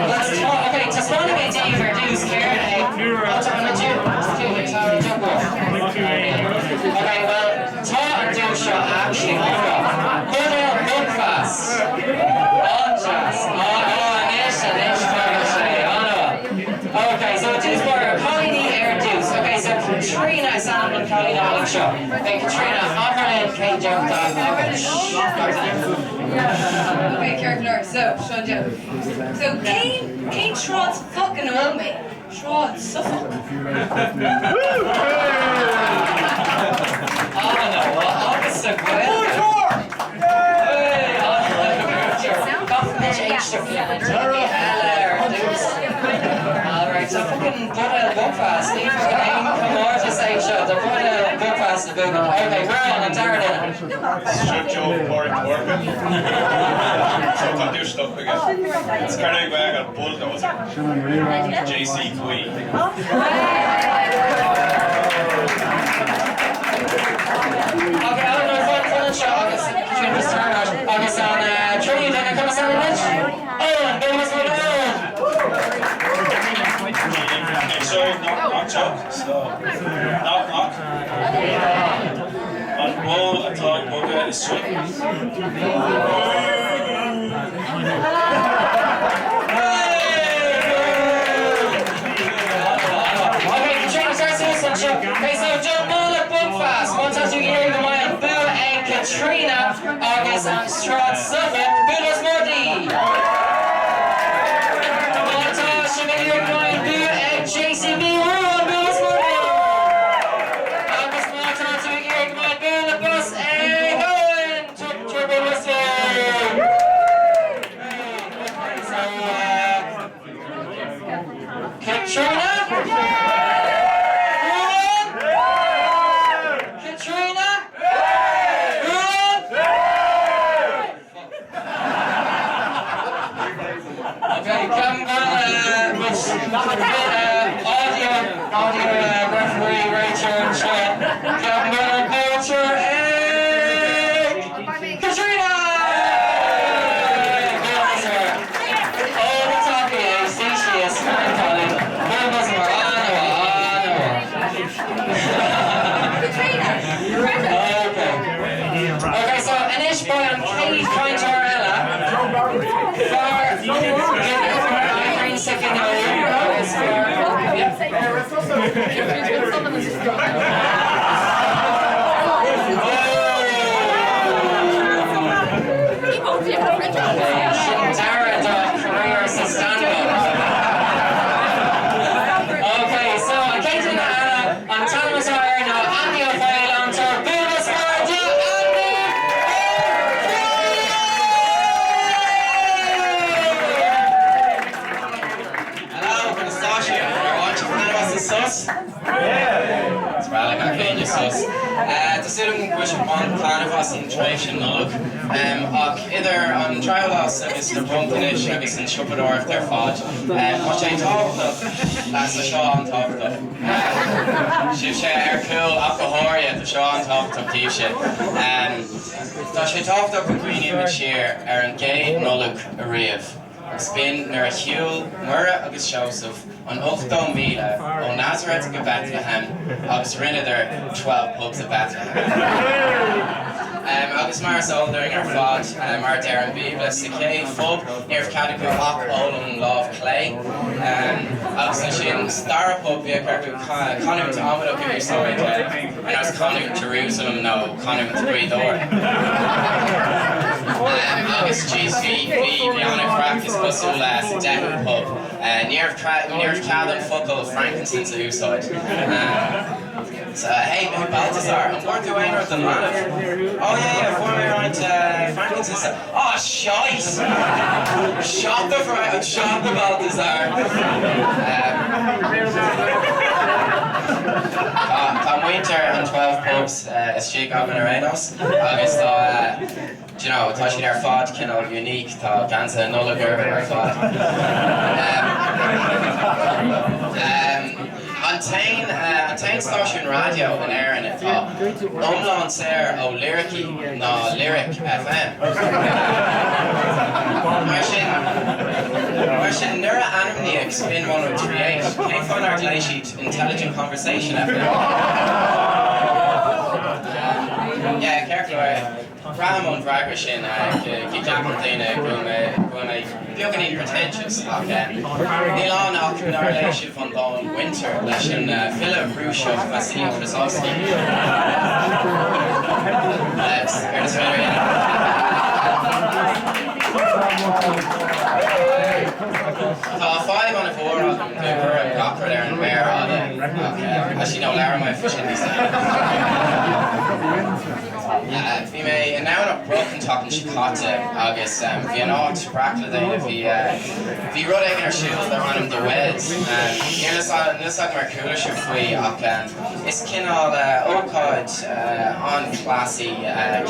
Let's talk. Okay, to spawn me to either dues, Karen. Okay, well, talk and do shot actually. Good old good fast. On jazz. Okay, so it is for Colleen Air Deuce. Okay, so Katrina is on the Colleen Alec show. Okay, Katrina, Ireland, Kate jumped on. Okay, Kirkler, so, Sean Joe. So, Kane Shrod's fucking on me. Shrod, Suffolk. Oh no, well, August a good. Alright, so fucking put a book fast. Leave fucking aim, come over to stage show. They're putting a book fast in the book. Okay, we're on, I'm tired of it. Strip Joe pouring to work. So can do stuff again. It's kind of back at bulldozer. JC Queen. Okay, I don't know if I'm full shot. August, between this turn out. August on Trinity, then I come on Lynch. Owen, Bill was with Owen. Sorry, knock, Joe. So, knock. And whoa, I thought Bugger is straight. Okay, Katrina starts this one, Joe. Okay, so Joe Mullet book fast. One time you hear the Maya Bill and Katrina. August on Strahd Suffolk. Bill is Morty. One time you hear the Maya Bill and JCB World. Bill is Morty. August one time you hear the Maya Bill the bus and Owen. Turbo Whistle. So, Katrina? Katrina? Okay, come with audio referee Rachel and Sean. Come Culture and Katrina! Oh, the top here, see she is fine, Colin. Okay. Either an Trialas agus na Buntanis agus an Siúpadóir their fád. What sé tábhachtach las na seo an tábhachtach. Sibh sé ar cúil apatháirithe tá seo an tábhachtach tíobh sé. Tá sé tábhachtach go cuioine mit siar ar an gcé nollag a riamh. Agus bíonn nar a hiúil Mura agus Seosamh an 8 míle ó Nazareth go Bethlehem agus rinne 12 pubs a Bethlehem. Agus mar soldaring ar fád mar deir an Biblia sa cé fub níorbh cadú ach ólam lámh clé. Agus an sin star pub bhí carú Conúm to Amado go úsáid and agus Conúm to Jerusalem nó Conúm to Brídóir. Agus GC bhí anna crack is cosú le sa deithú pub. Níorbh cadan focail frankincense a úsáid. So, hey, Balthazar, I'm going to Wayne with the man. Oh, yeah, for me around frankincense. Oh, shite! Shot the Balthazar. Tá winter and 12 pubs is she got in Arenos. Agus you know, tá siad ar fád cinál unique, tá gansa nullagur ar fád. An tain stáisiún radio in éireann atá iomlán saor ó Lyricí ná Lyric FM. Mar sin nuair a animníocht spin 1038, cé fan ar gléisiad Intelligent Conversation FM. Yeah, Kerkloir. Ramon Dragra sin go deapan daoine go mé beaganaí pretentious ach níl an ach nar léisiú fan dá winter leis an Philip Brúiseach Vasil Krasovsky. Tá 5 on a 4 ach an gur an gacrad ar an méar áda ach sí nó lear mai fi sin Bhí mé an náin a broken talking Chicote agus bhí an áit bracla daoine bhí rud ag ar siúil ar anam de weds. Nílas mar cúla se faoi ach is cinál ócáid an classy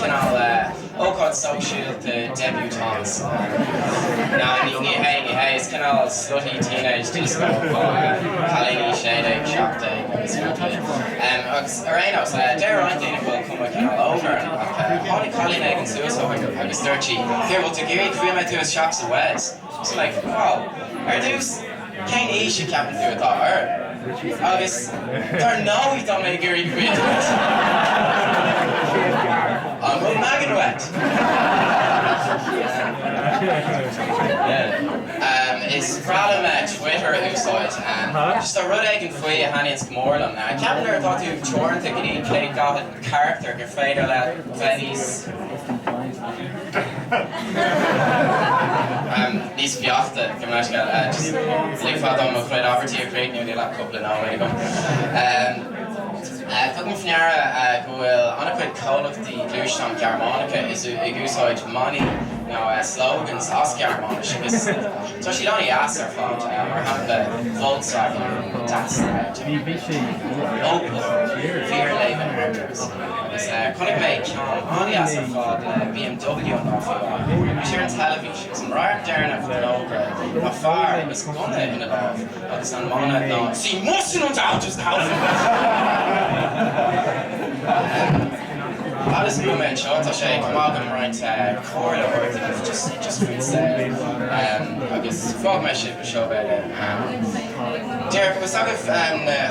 cinál ócáid socialte debutants. Ná ní hé is cinál slutty teenage disco chalíní séideag seachtaigh agus agus ar aonos deir an daoine bhfuil cuma cinál over Hánig chalín ag an suasóid agus dúirtí here bhfuil tú géirí bhí me tú is seach sa weds. So like, wow, ar dús cén í sé ceapan tú atá ar. Agus tar náí dá mé géirí cuid an bhfuil megan wet. Is brala me Twitter úsáid just a rud ag an faoi a haíonn gomórlam ná. Ceapan ar atá tú teoranta go dtí cé gahad character gur féidir le Venice níos bheachta go meascán just lífád am a chuid ábhartí a chréicniú ní le cúpla náid go. Cogum fneara go bhfuil anna chuid cólachtaí dúisteán Gearmánacha is ag úsáid money nó slogans as Gearmánis agus tá siad anna as ar fád mar hapla Volkswagen Dacia Opel Vierleben Hermes agus chunig mé ceann anna as ar fád le BMW an áfáil sé an television an ráir dearna an ógra a fearr agus gona ina lámh agus an mána ná sí musin an autos cáilfinn. That is good man, Sean. Tá sé cumagam roiint cóir le bhirtaigh just faoin saoil agus fág me sibh seo beile. Deir go agah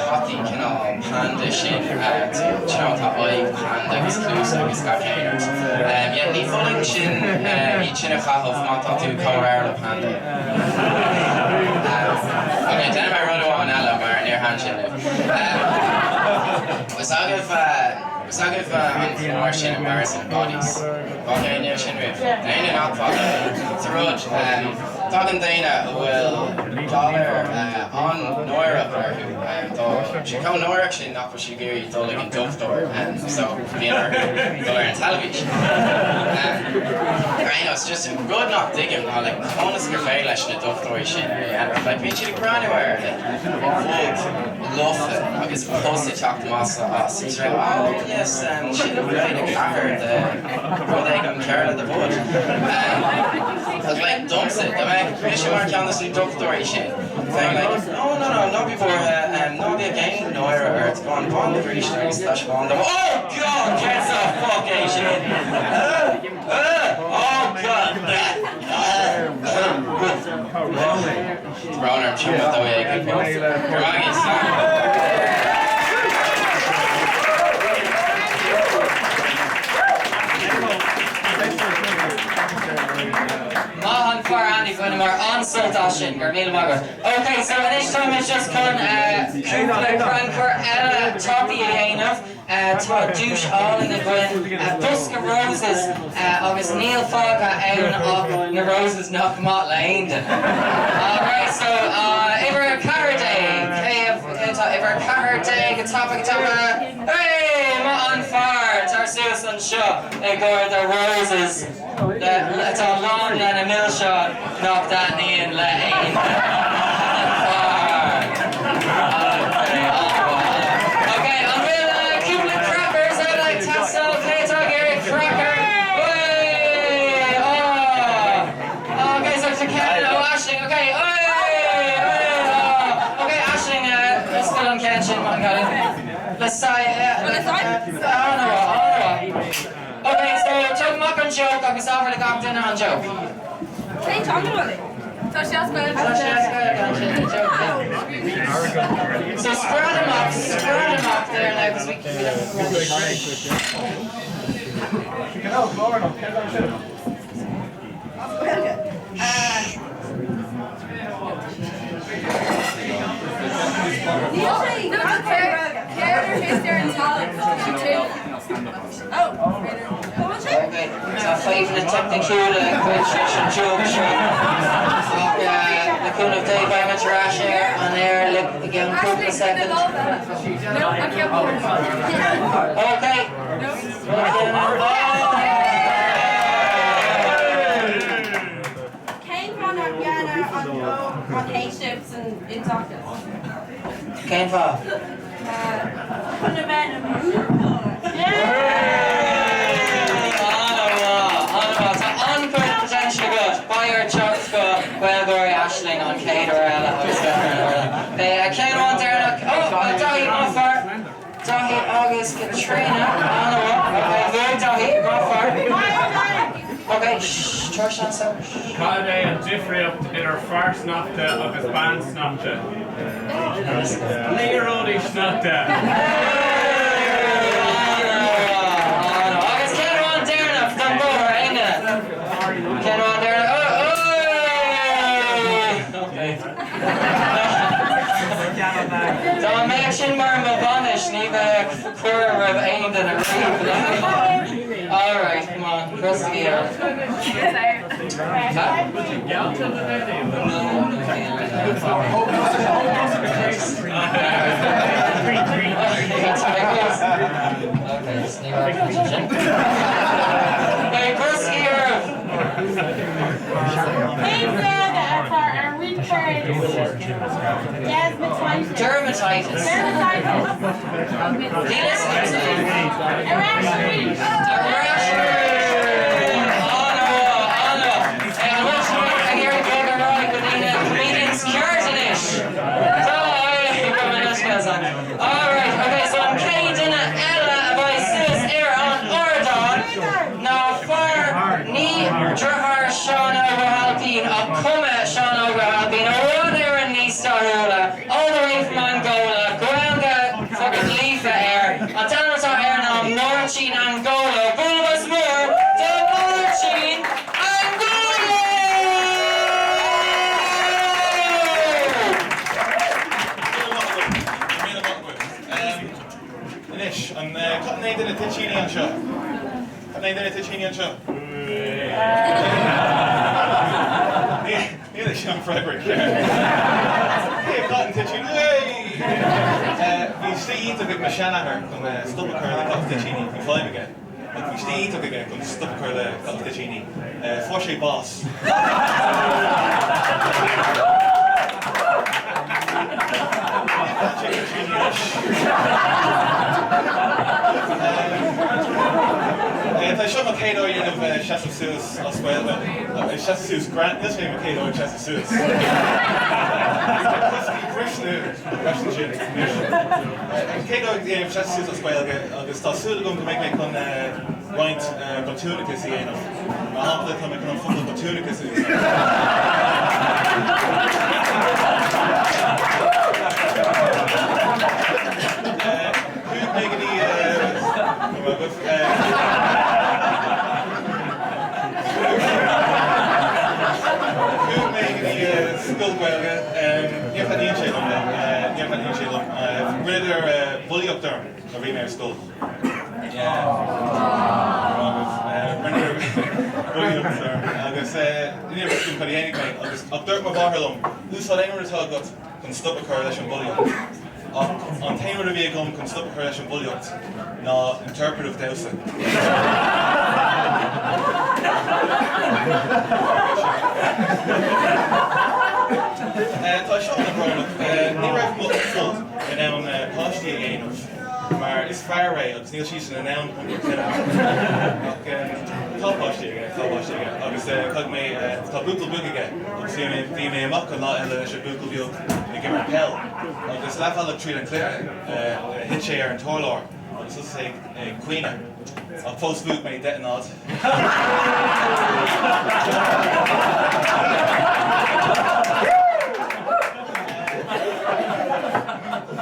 hataí cinál panda sin tá oibh panda agus clús agus gacéirt. Ní fóling sin í sinna chathmh má tá tú comhair le panda. Déanam mar rud amháin eile mar níor han sin. Sagif more sin embarrassing bodies. Okay, near Shinrif. Daine not fucking. It's a road. Talking Daine will dollar on Noira who thought she come Noira actually not for she gave thought like a duff door and so being her dollar in television. I know it's just a good not digging like honest your fail in a duff door shit. And like we should go anywhere like love it. I guess plus they talk to us it's like oh yes she looked like a cracker the they can care of the wood. I was like dumps it. I'm like mission mark honestly duff door shit. Saying like no before no be again no or it's gone bond the British slash bond them. Oh god gets a fucking shit. Oh god Browner I'm sure the way I could Mahan for Andy when we're on Sultashin, Garmil Maga. Okay, so this time it's just called Cúpla Crancor Ella Toppy Ainov, Douche all in the Gwyn, Buska Roses, August Neil Fogga Aun of the Roses Knock Mot Lane. Alright, so Iver Carday, Iver Carday, Gatapa, hey, Mahan Far, Tarsus and Shaw, Igor the Roses. It's a long and a mill shot, knock that knee and let in. Okay, I'm with Cúpla Crackers, I like Tassel, Kato, Gary Cracker. Way! Oh! Okay, so to Canada, Ashling, okay, okay, Ashling, still on Kenshin, my god. Let's say, I don't know. Okay, so talk mock and joke, I was over the gog dinner and joke. What are you talking about it? So she has good. So spread them up there now because we can get okay, so 5 minute technical question joke the cool of day by much rash air on air look again a second. No, I can't okay. Came from Ghana on hay ships and in Dockers. Came from Ashling on Kate or Ella. I can't want there. Oh, Dahi offer. Dahi August Katrina. Okay, Dahi offer. Okay, shh, George answer. Called and Jeffrey up in her first knocked of his band snapped it. Later on, he snapped it. August can't want there enough. Don't go, ain't it? Can't want there. So I'm action more Mavanish, Neva Kura of aimed in a reef. Alright, come on, cross the gear. Okay, just Neva position. Okay, cross the gear. Dermatitis. Alright, okay, so I'm Kate in a Ella by Sis Air on Ardán. Now for Ni Drahar Sean O'Halpine, a Kuma Sean O'Halpine, a runner in Nistarula, all the way from Angola, Gaeilge fucking Leafa Air, and Tanata Air now, Norchin Angola, Bulbas Moore, to Norchin Angola! I'm cutting Name did a Ticini on show. Name did a Ticini on show. Nearly Sean Frederick. Hey, Cotton Ticini. Vi steg inte vid Meascán kom stoppakörle Cotton Ticini. Vi flyg again. Vi steg inte vid kom stoppakörle Cotton Ticini. Forshay boss. Tá seo céad dhéanamh seaamh suas as bhfuil seaamh suas grant níos mé céad seaamh suas. Crisnú sin céad dhéanamh seaamh suas as Gaeilge agus tá súla gom go méid mé chun roint botúnicas i dhéanamh. Má hampla tá mé chun focal botúnicas i School Gaeilge, níor fan íon sé lom níor fan íon sé lom. Rinne bully up there a bhí mé school. Rinne bully up there agus níor fan fan dhéananig mé agus ach dúirt mar báthair lom. Úsáid éimir atá got chun stoppachar leis an bully. An taimhir a bhí agam chun stoppachar leis an bully ná interpretive deusa. Tá seo na brónach, ní raibh mu fud in ann páistí a dhéanamh, mar is fearr é agus níl síos in ann chun tá páistí aige, agus chug mé tá bucal bugaige, agus bhí mé amach an lá eile leis a bucal bheag i gimar pell, agus leithheala tríd an cléir hit sé ar an tóláir, agus is é cuioine. I'll post boot made detonate.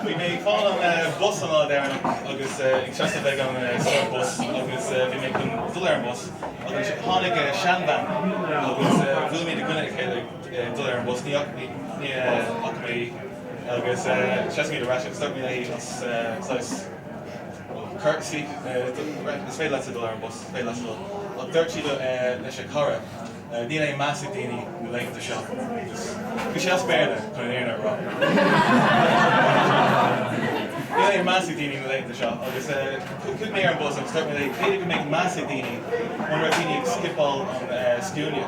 We may fall on a bus on all there, agus excessive big on a sort bus, agus we make them duller bus, agus Honig Shanban, agus will me the gunna duller bus, ni akme, agus just me the ration, start me the size. Courtesy, is féad leis a dul ar an bus, féad leis a dul. Ach dúirt siad leis a cara, ní é measc daoine go léint seo. Go sé spéirne chun an éarna rá. Ní é measc daoine go léint seo, agus chud mé ar an bus agus dúirt mé féidir go méid measc daoine an raibh daoine ag skipáil an sciúne.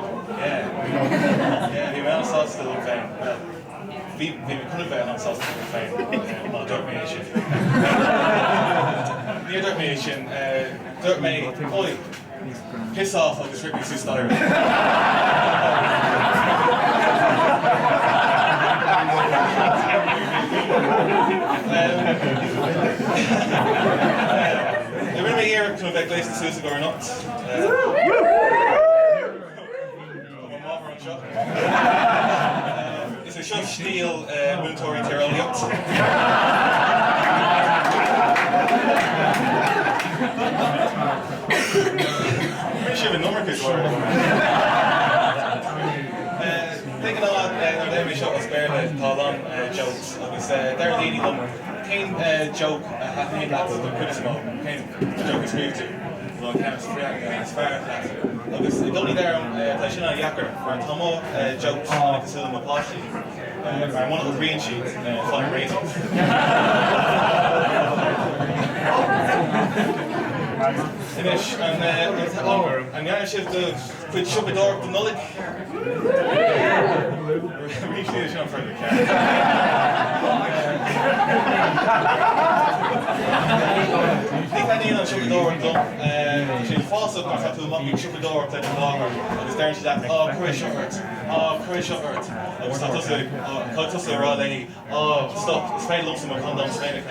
Bhí mé an sásta le féin. Bhí mé chuna bheith an sásta le féin, má dúirt mé sin. Níor dúirt mé sin, dúirt mé, oi, piss off agus rip me sú stair. Rinne mé éar chun bheith gléiste sús go ar not. Is a seo stíl múntóirí tíreolaíocht. She have a number kids for thinking a lot, they shot us barely called on jokes. Agus they're leading them. Came joke happening lads to criticism. Came joke is moved to. Well, it's fair lads. Agus only there Tashina Yacker for Tomo jokes on the Silma Plashy. I'm one of the green sheets, flying raisins. Finish and the shift quit shop door to Nullick. Reach the shop for the I need on shop door and she'll false up and to monkey shop door to the longer. And there she's like, oh, Chris Shuffert. Oh, Chris Shuffert. I was to say, oh, to say, raw lady. Oh, stop. It's made lumps in my condom. Spain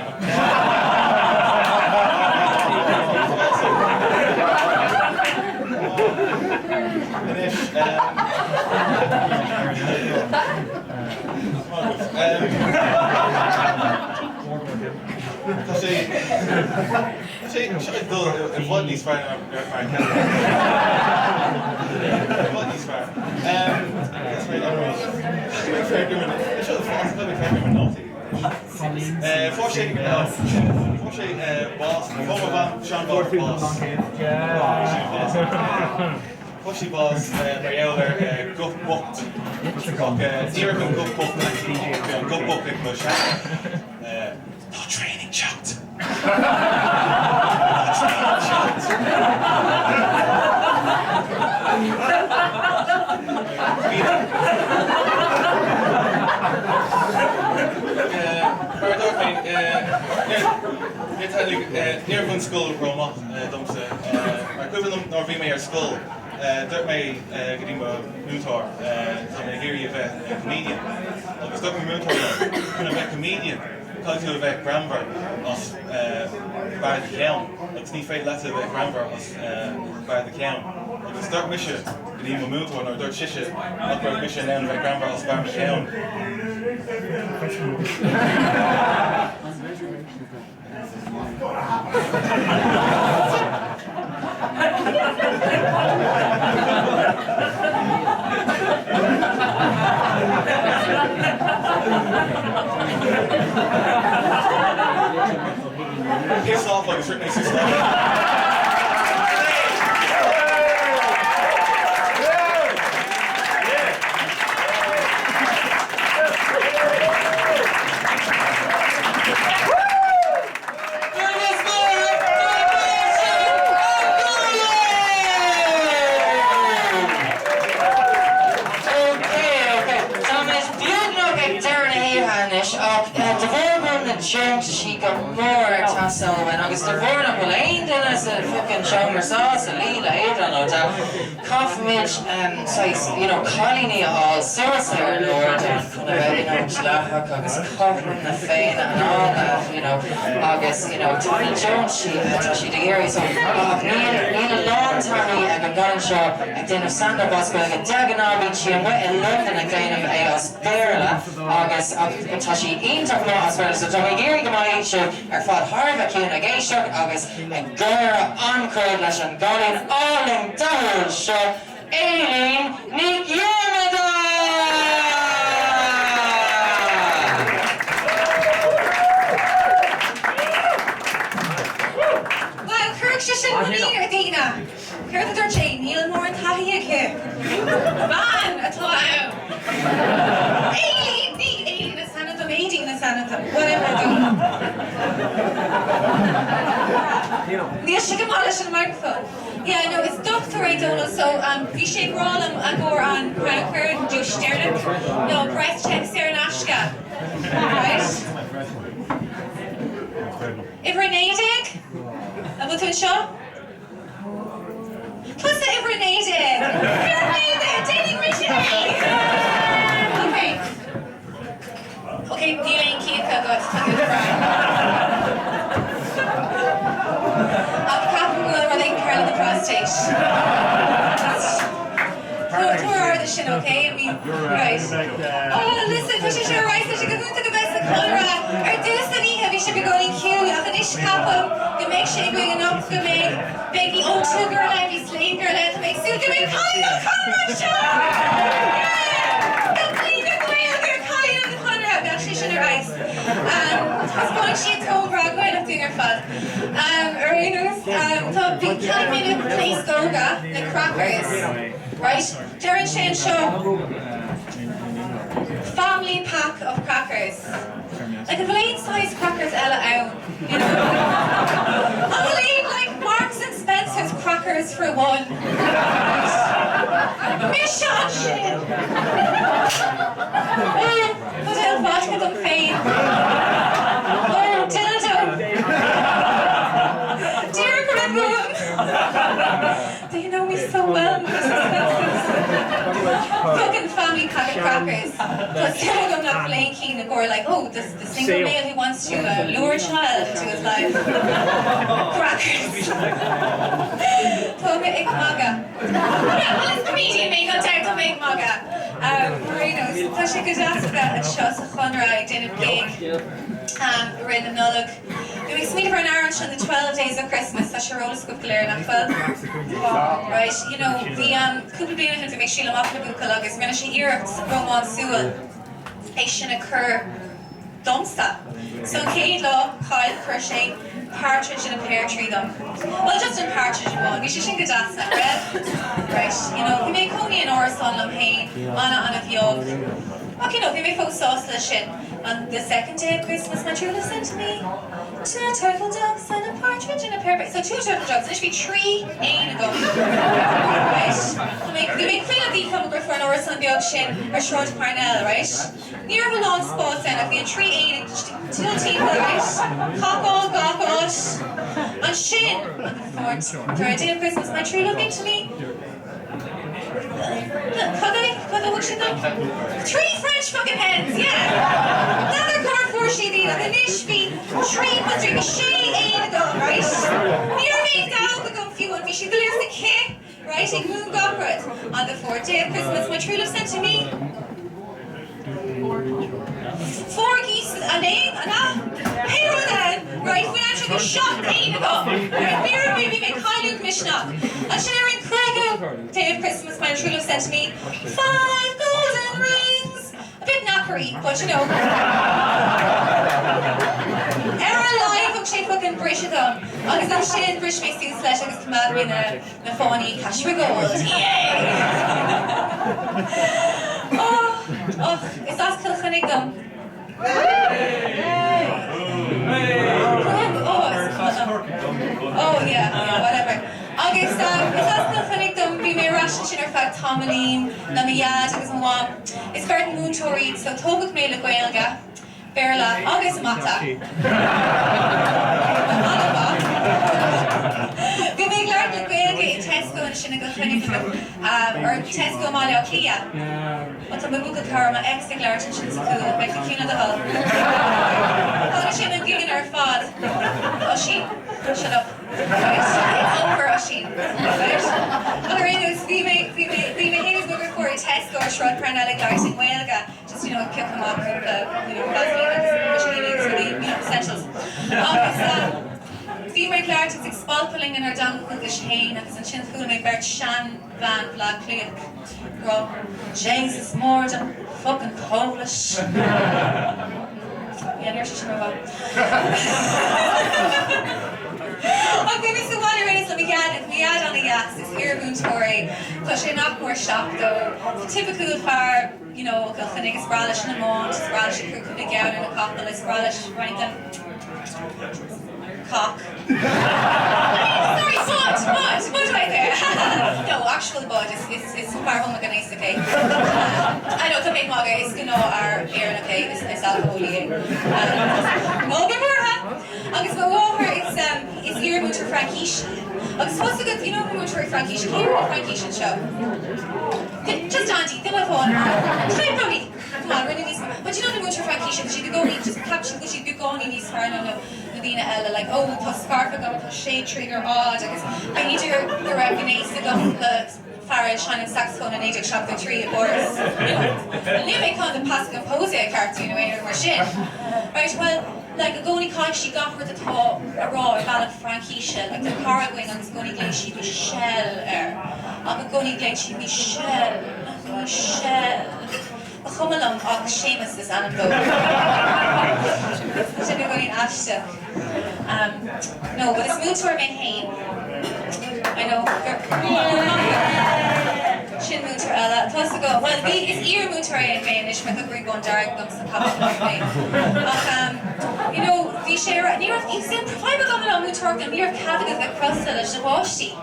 should I do if what these far what these far that's right I should have fast maybe naughty Fórsé boss, former van Sean Boss. Fórsé boss, Gaeilge gut bocht. Tír an gut bocht, an gut bocht ag bush. No training shot. Near van school Roma, domse. Maar equivalent nor vi me school. Dort me gedima Moontor. So me here you a comedian. Agus dort me Moontor. Kun a comedian. Call you a Gramber as by the count. It's niet veel letter of Gramber as by the count. Agus dort mission gedima Moontor or dort shisha. Dort mission then by Gramber as by the count. Pissed off like a strip makes you stop. She got more tassel when I was the born of Elaine then as a fucking shomer sauce and Leela Adrian or that Coffmage size, you know, Colony all suicide Lord and Chlahak August Coffman the Fane and all that, you know, August, you know, Tony Jones she the area so Neil Long Tommy and I'm going to show and then of Sandra Boss going to Dagenarby she and went in London and kind of a Sperla August Tashi Inter as well so Tommy Geary Gamai show ar fad Harva Cún a Géisio agus ag Gaire ancrad leis an Gaelín all in Dahul show Aileen ní Iomlán! Well, Kirk sin muír Dina. Cur idir sé níl mór an taí aige. Ban atá Aileen ní Aileen is Sanadam, Aileen is Sanadam, whatever I do. Níl si go mála sin microphone. Yeah, I know it's Dr. Donald, so bhí sé grálam a gcóir an Cranacur and do steirlim. No, breast check Sarah Nashka. Right? Ibrinadig? A bhfuil tú seo? Plus the Ibrinadig! Ibrinadig! Dating Richie! Okay. Okay, níl aon cíocha go tugadh the prostate. Tour are the shin, okay? I mean, right. Oh, listen, push it your right, so she can move to the best of Chonradh. Or do something heavy, should be going cute. I finish couple, you make shake going up, you make Becky old sugar, and be slave girl, and make suit, you make Colin of Chonradh show! Yeah! The clean of Gaeilge, Colin of the Chonradh, actually, should arise. I suppose she's cold rag, going up to your fun. So big California place Goga, the crackers, right? Darren Shane show family pack of crackers. Like a blade sized crackers Ella out, you know. I believe like Marks and Spencer's crackers for one. Meascán shit. Hotel vodka done fame. Oh, dildo. Do you know me so well, Fucking family pack of crackers. Plus, I'm not playing keen and gore like, oh, the single male who wants to lure a child into his life. Crackers. Toga ik maga. Well, it's comedian make on time to make maga. Marinos, Tasha Gazaska and Shots of Chonradh didn't gig. Rin and Nullock. We meet for an hour on the 12 days of Christmas. That's your roller scoop clear enough. Right, you know, the couple being in to make Sheila Moffat Bukalug is going to share Roman Sewell. A Shinnakur dumpster. So Kate Law, Kyle Crochet, partridge in a pear tree though. Well, just in partridge one. You should think of that, right? You know, we make honey and ours on them hay, on a yog. Okay, no, we make folk sauce and shit. On the second day of Christmas, my true love sent to me 2 turtle doves and a partridge in a pear tree. So 2 turtle doves, there should be 3 ain ago. Right? We make clean up the economic for an ours on the ocean or short parnell, right? Near a long spot then, if we had 3 ain, 2 people, right? Cock on, gawk on, and shin. On the 3rd day of Christmas, my true love came to me. Three French fucking hens, yeah! Another car for she did, and the niche be 3 she ain't ago, right? Near me down the gun few and me, she believes the kick, right? In moon goppered. On the 4th day of Christmas, my true love sent to me 4 geese a name, and here then, right? When I took a shot ain't ago, right? Mirror baby make high Luke Mishnah. And Sharon Craig, day of Christmas, my true love sent to me 5 golden rings. A bit knackery, but you know. Era live, she fucking brish it on. Agus am sin brish me soon slash agus cymad me na phony cash for gold. Yay! Oh, is that Kilchinnig them? Oh yeah, whatever. Agus is that Kilchinnig them be me rashin sin ar fag Tomaline, na me yad agus an wam. It's Garden Moon Tory, so Toguk me le Gaeilge. Berla, agus mata. We make learn the Gaeilge in Tesco and Shinnigal Clinic or Tesco Malia Kia. But I'm a book of her, my ex declared in Shinnigal, make the king of the hall. How is she been giving her fad? Oh, she, shut up. Right? It's over, Oisin. Right? Other news, we make his book for Tesco or Shroud Parnellic Guys in Gaeilge. Just, you know, kick them up with the, you know, essentials. Female Clark is expulping in her down English Hain, and it's in Chinfool make Bert Shan Van Black Click. Bro, Jesus more than fucking Polish. Yeah, there's a about. Okay, so what it is, we add on the gas, it's here Moon Tory, but she's not more shocked though. The typical far, you know, Gilfinnig is Bralish in the Mont, is Bralish in Kirkwood Gown in the Cockle, is Bralish Rankin. Cock. Sorry, bud right there. No, actual bud is far home against the cake. I know the big mug is gonna our air in a cake, it's alcohol. No, but we're Agus go over, it's ear moon to Frankish. Agus supposed to go, you know, moon to Frankish, you came to the Frankish show. Just Andy, they went on. Try probably. Come on, really these. But you know the moon to Frankish, because she'd go in, just caption, because she'd be going in these far on Nadina Ella, like, oh, the scarf I got, the shade trigger odd. I need to recognize the Farrell shining saxophone and Ajax shop the tree at Boris. And they make on the Pascal Posey cartoon away or shit. Right, well, like a goni kai she got her the top a raw ballad Frankisha, like the Paraguay on this goni glade she was shell on the goni glade she be shell. A chumalam och Seamus is an go. Should be going ashta. No, but it's moved to our main hain. I know. Shin moved to Ella. Plus to go. Well, it's ear moved to our main. It's with a green one dark gums and cup of you know, the share near you see five of them on moved to our near Catholic that crossed the Shawashti,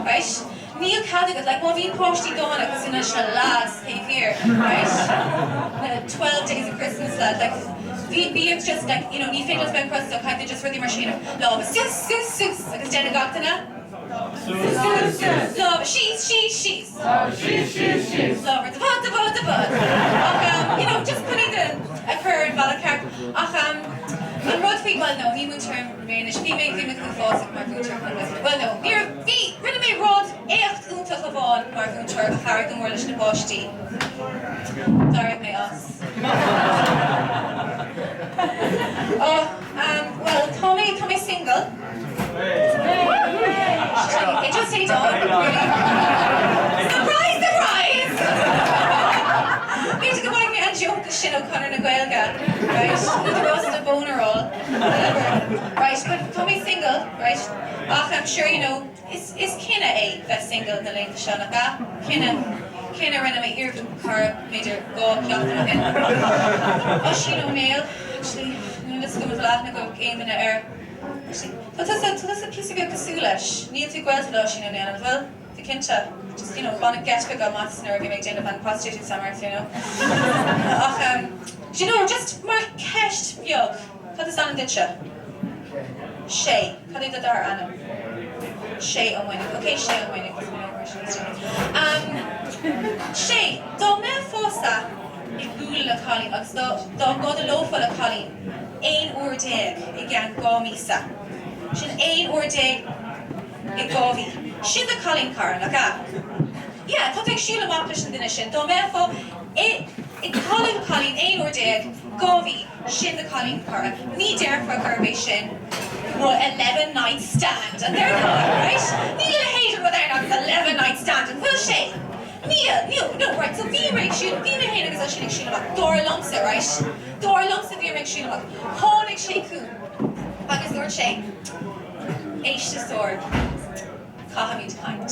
right? Neil Catholic like well, we posty done it because in a last came here, right? 12 days of Christmas lad like. We it's just like, you know, ni fatal spend cross so kind of just for the machine of love. Sus. Like it's dead got to now. Love, she's. Love her, the bud. You know, just putting a her in Balakar. And Rod Fee, well, no, he would term Rainish. He made him a good thoughts of Mark Winter. Well, no, here, rinne me Rod, echt unta chavon, Mark Winter, the Harry, the Morlish, the Boshti. Sorry, may us. Well, Tommy single. It just ain't on, really. Surprise! Need to go back me and joke the shit. sin ó Conor na Gaeilge, right? Either was it a boner roll, whatever, right? But Tommy's single, right? I'm sure you know, is kinda that single na link sean aga, kinda rinne my ear car major go ceachtain again. Oh, she no nail, actually, let's go with laugh na go game in the air. But that's a piece of good casulish. Need to go out to Lush, you know, as well. The kincha. Just, you know, bonnet get big on maths and everything, Jane of prostituted summers, you know. You know, just Mark Kesht Yog. Cut this on and ditcha. Shay. Cut it dar Anna. Shay on winning. Okay, Shay on winning. Shay, don't me fossa. Ik goel a collie, don't go the low for a collie. Ein oor dig, ik gaan go misa. Shin ein oor dig, ik go vi. Shin the collie car, laka. Yeah, tot ik shula maplish in the shin. Don't me fo, ik collie ein oor dig, go vi. Shin the collie car. Me dare for a curve shin. Well, 11 night stand, and they're not, right? Neil hated what they're not 11 night stand, and will she? No, right, so vi make shula, vi me hated because I shula mak. Door lumps it, right? Door lumps it vi make shula mak. Honig she coon. Agus door she. Eish the sword. Cahamid pint.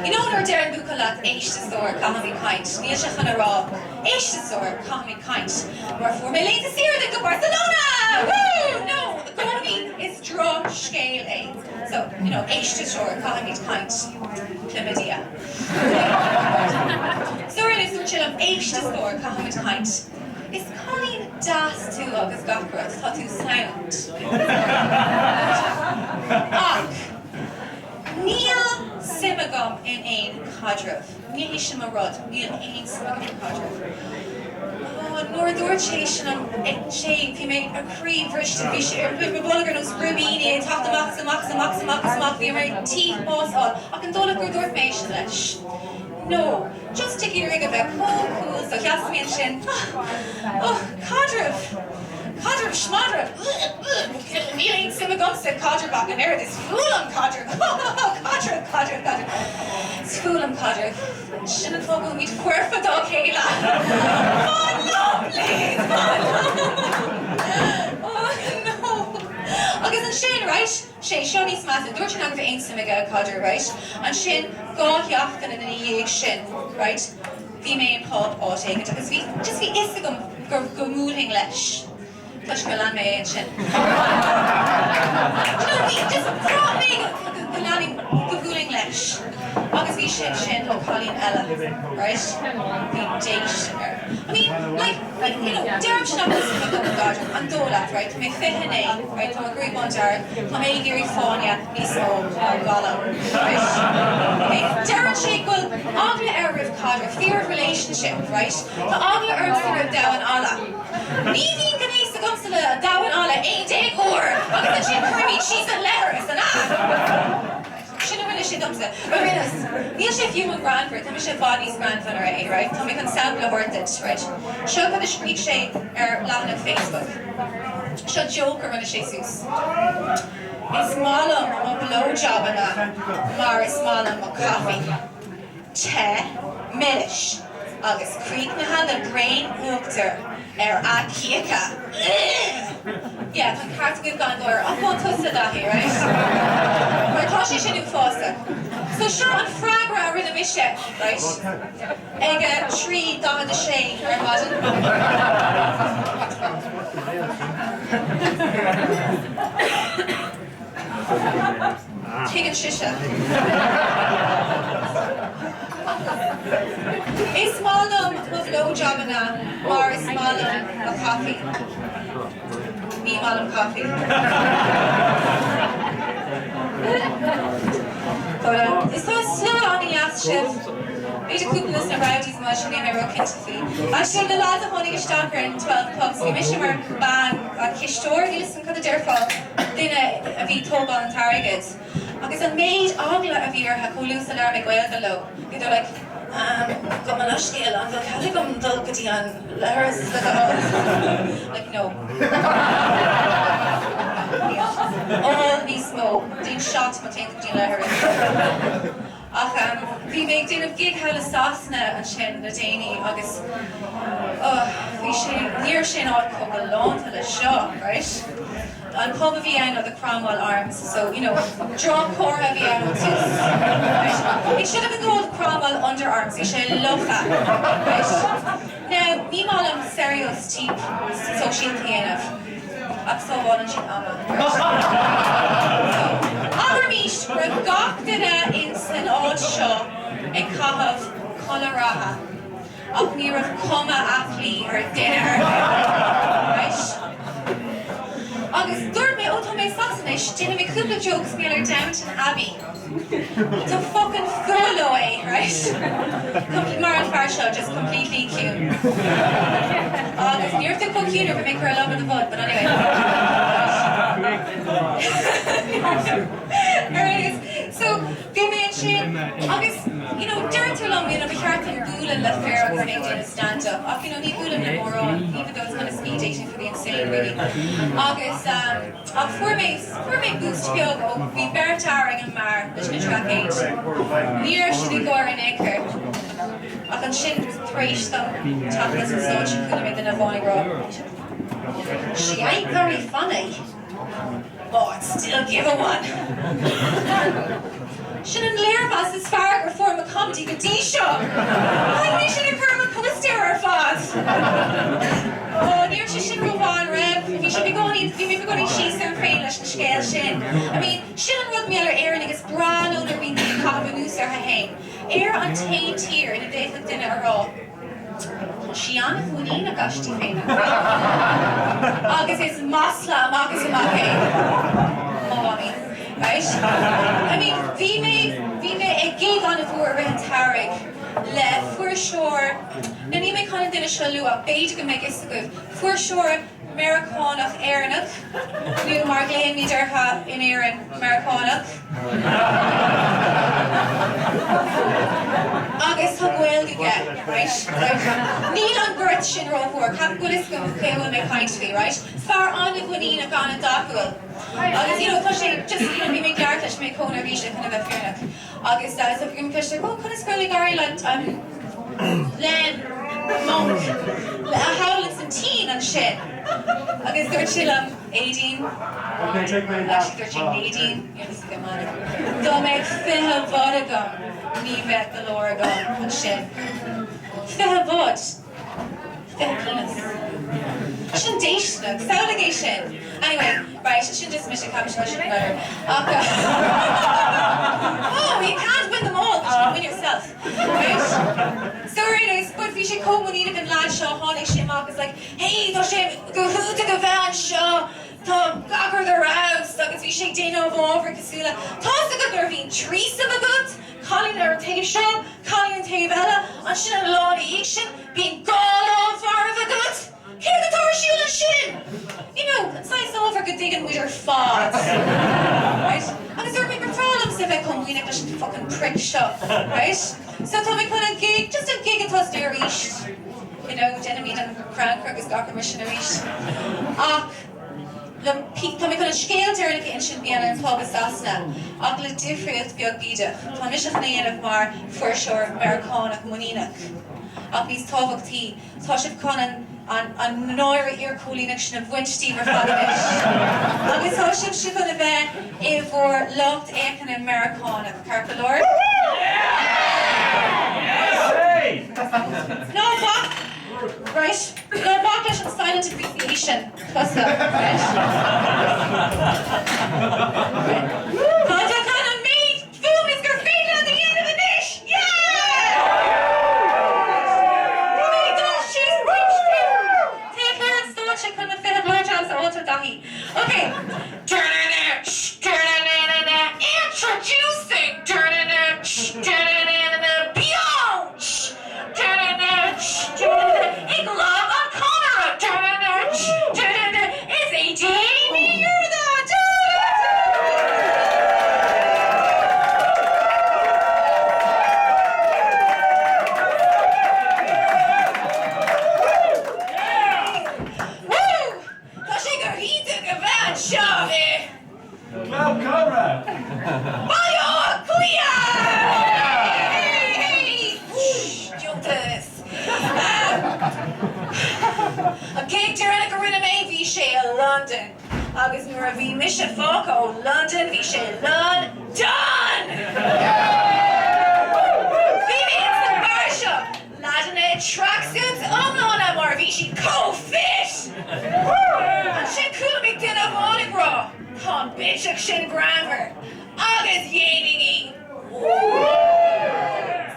You know nor Darren Bucalat, eish the sword, cahamid pint. Neil shachan a raw. Eish the sword, cahamid pint. Wherefore may late to see her to go Barcelona! Woo! No, economy is draw scale A. So, you know, eish the sword, cahamid pint. Chlamydia. So we're in this chill of eish the sword, cahamid pint. Is Colleen das to agus gachra, thought to sound. Neil Simagum in ein Chonradh. Neil Ishimarud. Neil ein Simagum in Chonradh. Oh, nor Dorchation and Shane, if you make a cream for a bulgar no scrubini, talk the max, the American teeth boss all. I can do look or Dorfmation. No, just take your rig of it. Cool, so Yasmin Shin. Oh, Chonradh. Chonradh Schmadradh. Neil ain't Simagum said Chonradh back in there. This fool on Chonradh. Chonradh. It's fool on Chonradh. Shouldn't folk meet Querfa dog Kayla. Oh no, please. Oh no. Agus an sin, right? Shay, show me smatter. Don't you know if it ain't Simiga Chonradh, right? And Shin, go Yachtan and an Shin, right? Vi me pop or take it because we isagum go mooling lesh. Touch my land me Shin. No, we just brought me the landing go mooling lesh. Agus vi Shin or Colleen Ella, right? Vi date her. I mean, like you know, Derm should not listen to the garden and do that, right? Me fihane, right? From a group on jar, from a giri fonia, ismo gala, right? Okay, Derm shake will agla erif cadre, fear of relationship, right? The agla erif down Allah. Leaving ganesa gumsala down Allah, ain't day or. Look at the chin creamy, she's a letter, it's an ah. Shouldn't really shit up to it. Neil Chef human grand for it, Tommy Chef body's grand for it, right? Tommy can sample worth it, right? Show the street shade laughing at Facebook. Show joke around the Jesus. It's malum a blowjob and a Maris malum a coffee. Te, millish. August Creek na had a brain hookter a kieka. Yeah, I'm hard to get gone there. I'm going to toast that here, right? We're talking to you faster. So show and fragra rid of it, right? Egg a tree down the shade, right, Martin? Chicken shisha. A small of low job in a or a small of coffee. Me malum coffee. But it's so slow on the last shift. We had a couple of rowdies much and I wrote Kinty. I showed a lot of honey stalker in 12 pubs. We mission were ban on Kishtor, we listened to the Derfall. Then a wee tog on targets. Because I made Ogla of year have loose alarm Gaeilge low. They're like, got my lush scale on, look, how do you come dulgity on Lars? Like, no. All these smoke, did shots, but take the Lars. Ach, bhí méid déanamh gig heile sásna an sin na daoine agus bhí sé níor sin áil go lánta le seo, right? An pub a bhí ann the Cromwell Arms, so, you know, draw córa bhí ann ó tús, right? It should have been called Cromwell Underarms, bhí sé locha, right? Now, ní málam serios típ social chéanamh, ach so bháin sin ama, right? Agarmís, roedd gach dyna in san áid seo ag cahabh Chonradh, ach ní roedd coma athlí ar dinner, right? Agus dúir mé ótá mé sasanis, déanam mé cúpla jokes níl ar Downton Abbey. Tá fucking full away, right? Mar an fear seo, just completely cute. Agus níor tú co cúnar bhí mé cur love in the bud, but anyway. Alright, so bhí mé an sin, agus, you know, during too long, bhí cheart an búlan le fair according to the stand-up. Ach, you know, ní búlan le mórán, even though it's kind of speed dating for the insane, really. Agus, fuair mé boost beag ó bhí beartáring an mar leis na track-aid. Níor si bhí gcóir in éair. Ach an sin thréis tam tapas an sóid sin cúna mé den na bháinnig rá. She ain't very funny, but I'd still give her one. Sin an léirbhas is fearr ar form a comedy go dtí seo. Haid mé sin a chur a coistear ar fad. Níor sin roháin raibh, bhí mé begoní síos ar féin leis na scéil sin. I mean, sin an rud méall ar éireann agus brán ónar bhín cabh nús ar hain. Éar an tain tír ina déithlach duine ará. Si anna fúnína gastí féin. Agus is masla agus amach é. Mámi. Right? I mean, bhí mé ag gig an a bhuair ar an tairg le fuair seoir, na ní mé chuna duine seo luach, beidir go méid iscúh, fuair seoir Meascánach éireannach, nu mar léon mí deartha in éireann Meascánach. Agus tá Gaeilge, right? Níl an gcuirt sin rómhór, cap go is go céhfuil mé caint fí, right? Fear an a ghuinína gan an dathúil. Agus, you know, tá sé just, you know, bhí mé ggheart leis mé cóna ríise chuna bheith fearnach. Agus, so bhí mé ceiste, chuna scoil gáirí le monk, le a howlets an teen an shit. Agus dúirt sí 18, actually dúirt sí 18, yes, go man. Dá méid fithe bhd agam, ní bheith go leor agam an shit. Fithe bhd, fithe penis. Sin déisnach, saola sin. Anyway, right, sin just mission capitation better. Oh, you can't win them all, but you can win yourself. Right? So it is, but bhí sé comúnína an lad seo tháinig sé amach is like, hey, tá sé go húta go bhean seo, tá gachar the rouse, agus bhí sé déanamh ábhar cosúla. Tá sa go gur bhín trísa agat, Colin ar taobh seo, Colin an taobh eile, an sin an láda íag sin, bhín gáil far of agat. Here the tar shield and shin! You know, it's nice over good digging with your fads. Right? And is there big problems if I come wheeling this fucking prick shop, right? So tell me kind of gig, just a gig at us there east. You know, Genevieve and Crown Crook is got commission east. Tá mé chuna scéal dearna in sin bíana an pub asasna, ach le difriúlt beag bíide. Tá miseach na dhéanamh mar fuair seoir Meascánach muínach. Ach níos tábhachtaí, tá sibh conan an nóir ar cúlínach sin a bhainttíí mar fadanis. Agus tá sibh si chuna bheith I bhór locht écan in Meascánach. Carca Lord? No, fuck! Right? No, backlash and silent appreciation. Plus that, right? Conta can on me! Boom is graffiti at the end of the dish! Yeah! She's rich too! Take her and stone, she couldn't fit a blowjobs or alter dahi. Okay. Introducing! gClub on Chonradh! It's a Jamie, you're the Woo! Tá sé gur híte go bhean seo An cé dearna go rinne mé bhí sé a London. Agus nuair a bhí mise fóca ó London, bhí sé London! Bhí mé in san bar seo, ladan é tracksuits omlána mar bhí si co-fit! An sin cúla mé duine bhánig rá, tá bitseach sin grammar, agus dhéanaí.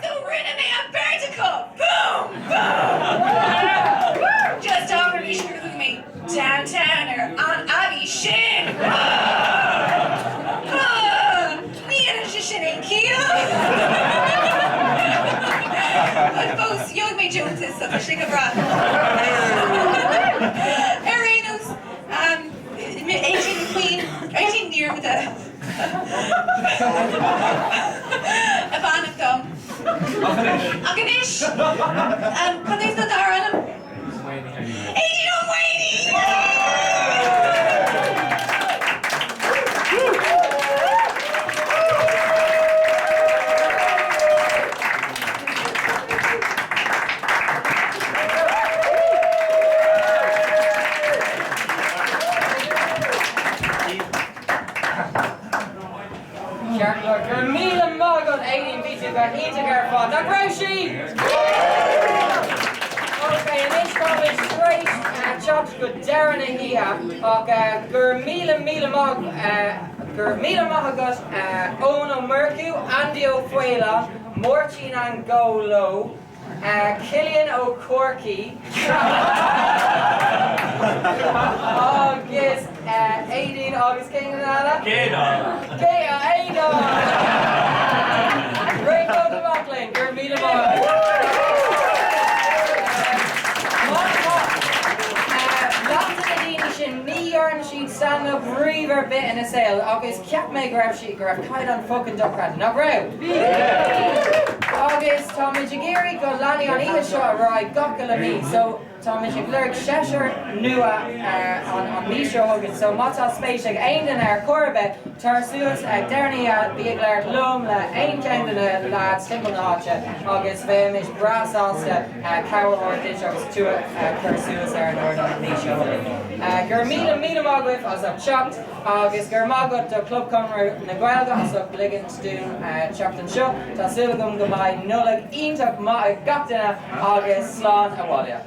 So rinne mé a vertical, boom, boom! Just over me screw me downtown or on Abbey Shin. Me and a shin in Keel. But folks, young me Jones is such a shake of breath. Arinos, 18 Queen, 18 year with a band of them. Agonish. Can they still dar on him? 18 on Wayne! Míle mágad 18 bíte go integrar fá na Grouchy! Okay, and this one is straight chops go dearna hia ach gur míle mágad Óna Mercu, Andy O'Fuela, Mortin an Golo, Cillian O'Corky, agus 18 agus cé nada? Gaeilge! Rainbow the Rockland, gur míle mágad. She'd stand up river bit in a sail. August ceap me grab she grab kite on fucking duckrat. No ground. August Tommy Jagiri go Lanny on either shot right gockel me. So Tommy Jaglerg Cheshire nua on me show August. So Mata Spacek ain't in our corbe Tarsus Derny Biegler Lum la ain't kind of the lad simple nacha. August Vamish brass also Carol or ditch August to Tarsus there on me show. Gurmila Magwif as a chopped, August Gurmagot to Club Conroy na Gaeilge as a Liggins do chopped and shop, Tasilgum Gumai Nullag Intak Ma Gaptina August Slán Awalia.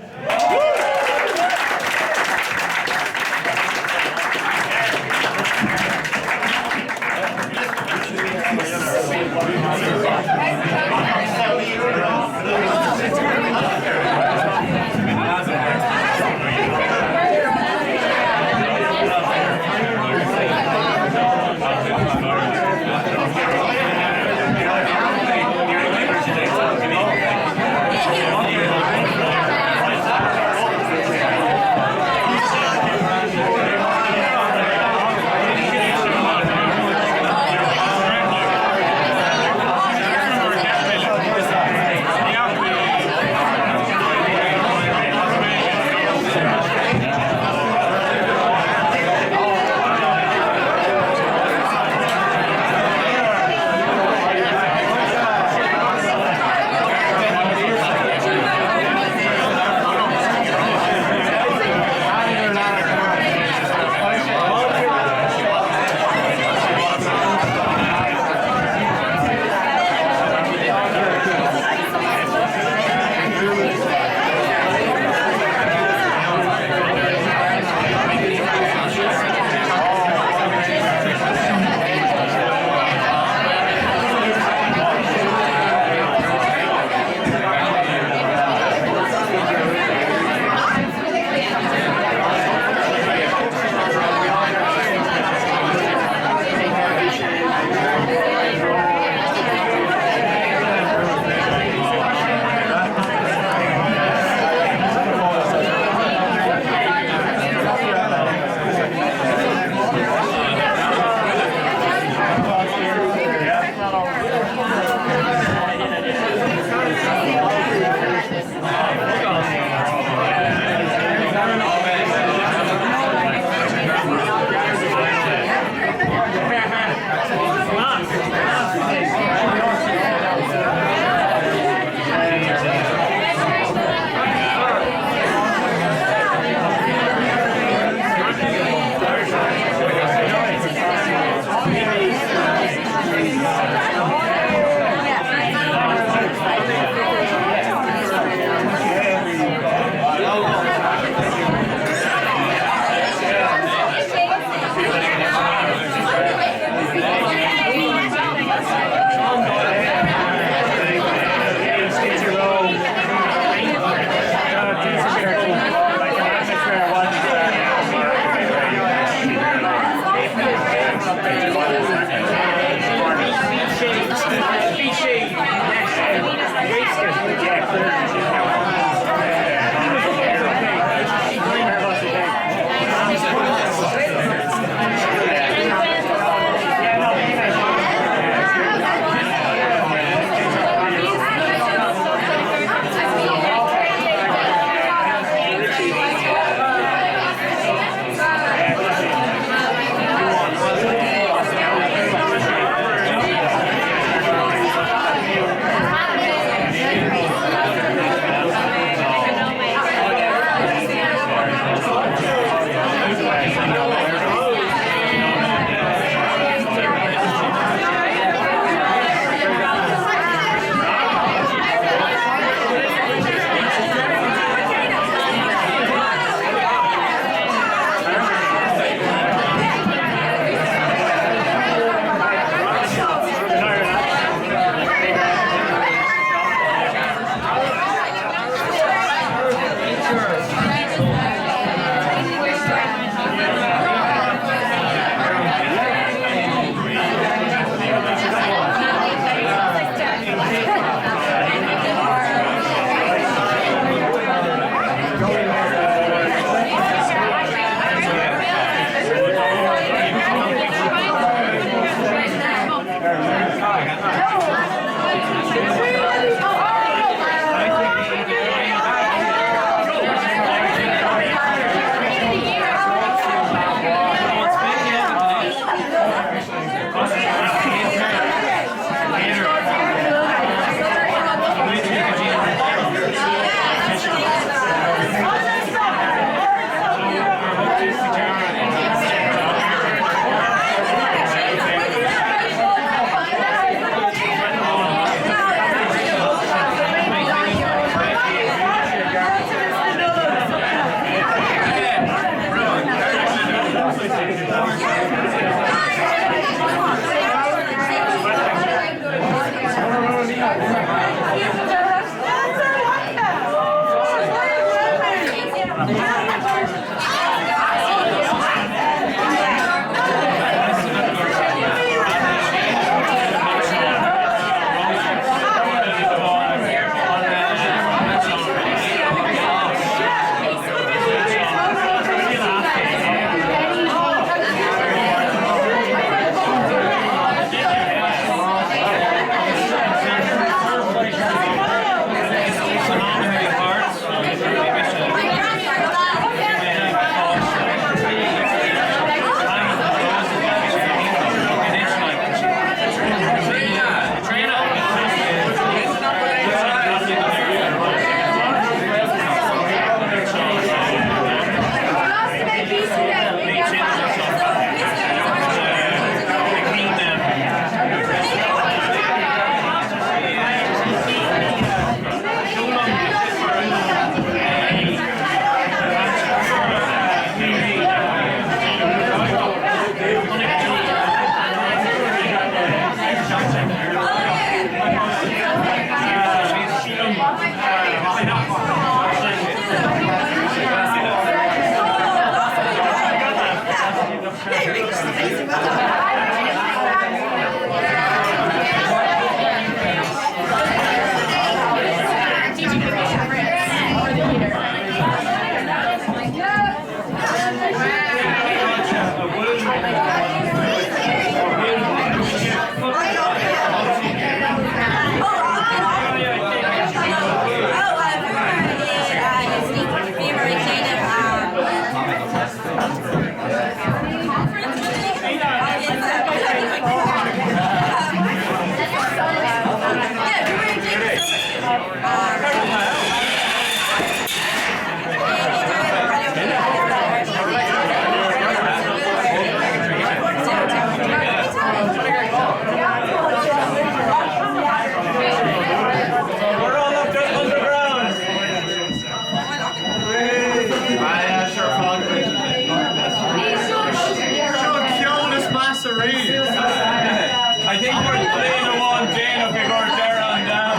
I think we're 3-1 Dana before they're on down.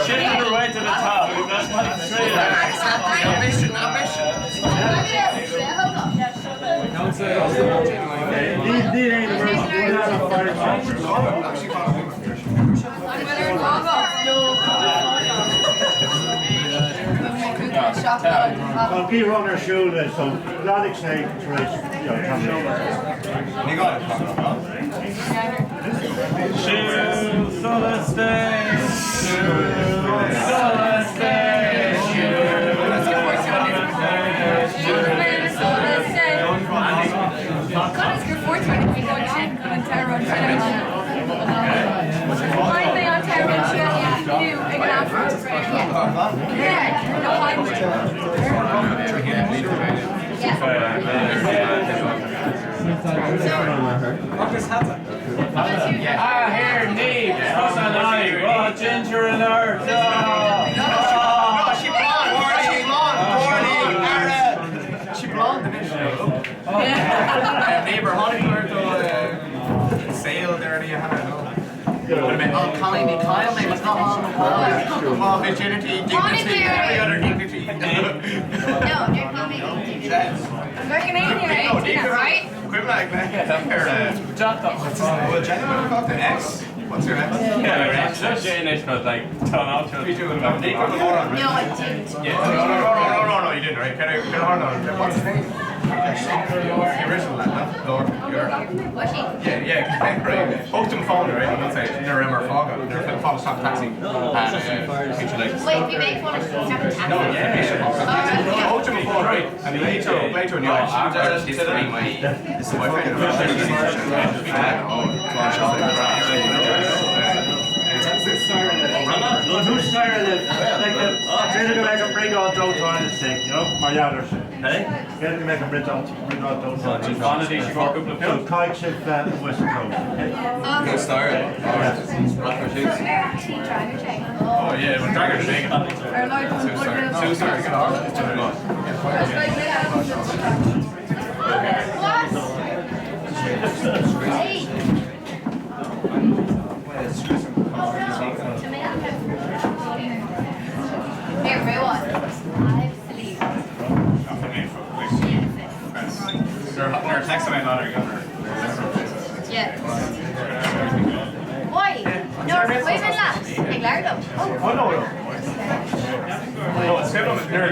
Shifting her way to the top. I'll be on our shoulder, so glad it's like you got it. Here, Neve, what's an eye? Oh, ginger and earth. She blonde. Neighbour Hollywood sale there you have it. Colleen Kyle, maybe it's not on virginity, dignity, every other dignity. No, they're coming. We're Canadian, right? Quit like that. What's his name? Well, Jenny, what the X? What's your name? Yeah, it's not Danish, but like, turn out to it. No, I didn't. No, you didn't, right? Can I hold on? What's his name? The original one, Lord. Was she? Yeah, right. Spoke to him phone, right? I'm gonna say, they're in our fog. They're in the stop taxi. Wait, if you make one, it's not a taxi. No, yeah. Spoke to him phone, right? And he later knew this is my friend. Who's tired of they're going to make a bring all dough on the sink, you know? My others. Hey? They're going to make a bring all dough on the sink. So, kites of Western Coast. Good start. Oh, yeah, we're dragging the big. Two stars. Why? No, wait a minute, lads. Hey, Lardo. Oh, no. No, it's good. They're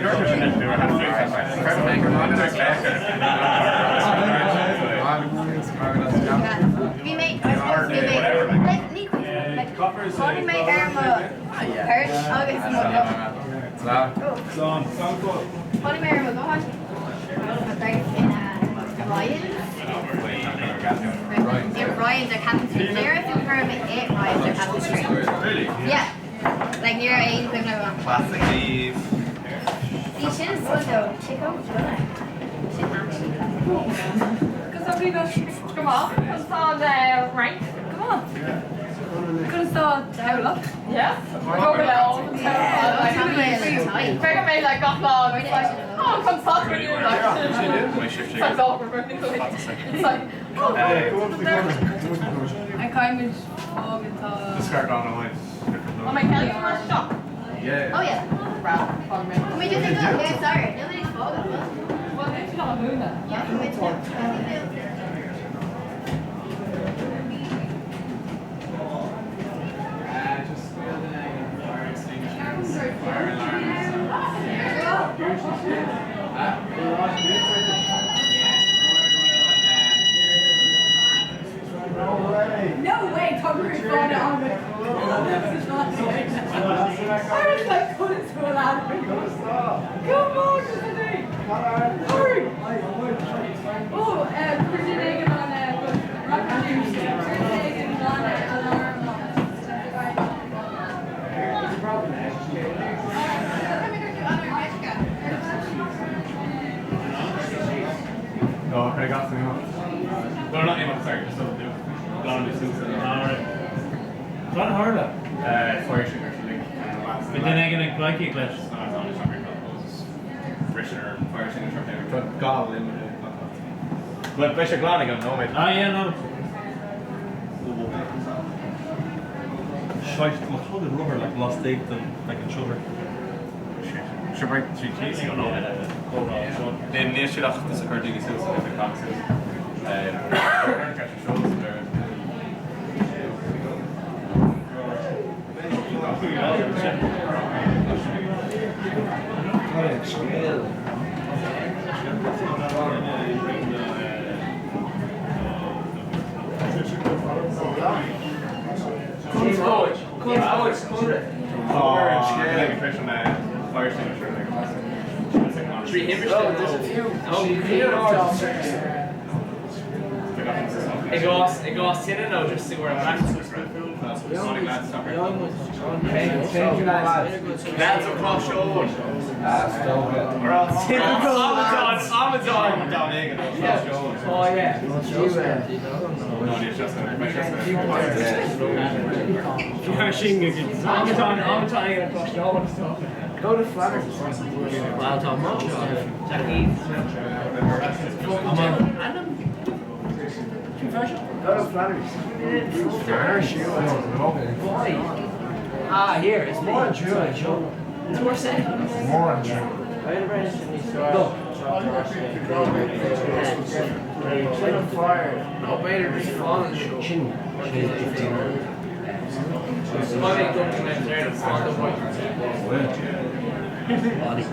we made like Connie made Irma perch. I'll get some more. Connie made Irma, go on. Like in Ryan. In Ryan, there happens to be there. If you permit it, Ryan, there happens to be. Really? Yeah. Like near 8, like that. Classic Eve. You should have said though, check out the Because some people come on, I saw the rank. Come on. Could have saw daoibh. Yeah. We're over there all the time. Mega made like got long. It's like, oh, come talk with you. Like, it's like awkward. It's like, oh, I kind of fog and talk. Discard on away. Oh, my Kelly first shop. Oh yeah. Can we just take that? Yeah, sorry. Nobody's fog as well. Well, it's not a moon then. Yeah, we went to No way, Congress going on with I was like, couldn't do a lot. Come on, today. Hurry. Oh, Virginia on No, I got something else. No, not anymore, sorry, just something new. Alright. What harder? Fire sugar, but then I'm gonna like it, let's. No, it's only something called Richard fire sugar from there. But gall in with it. But pressure glad again, no mate. Ah, yeah, no. Shite, my whole rubber like lost date and like in sugar. Should break 3 keys, you don't know that. Then near shit off this occurred to you, so it's like the coxes. It goes in and out just see where I'm at. Lads across your own. We're on Amazon. Down here. Oh, yeah. Go to Flanders. Wild Tom Roach. Go to Flanders. Ah, here. It's more than true, I show. It's more safe. More than true. Look. Chin on fire. No, better just falling. Chin. Somebody don't connect there to fall the white. Body.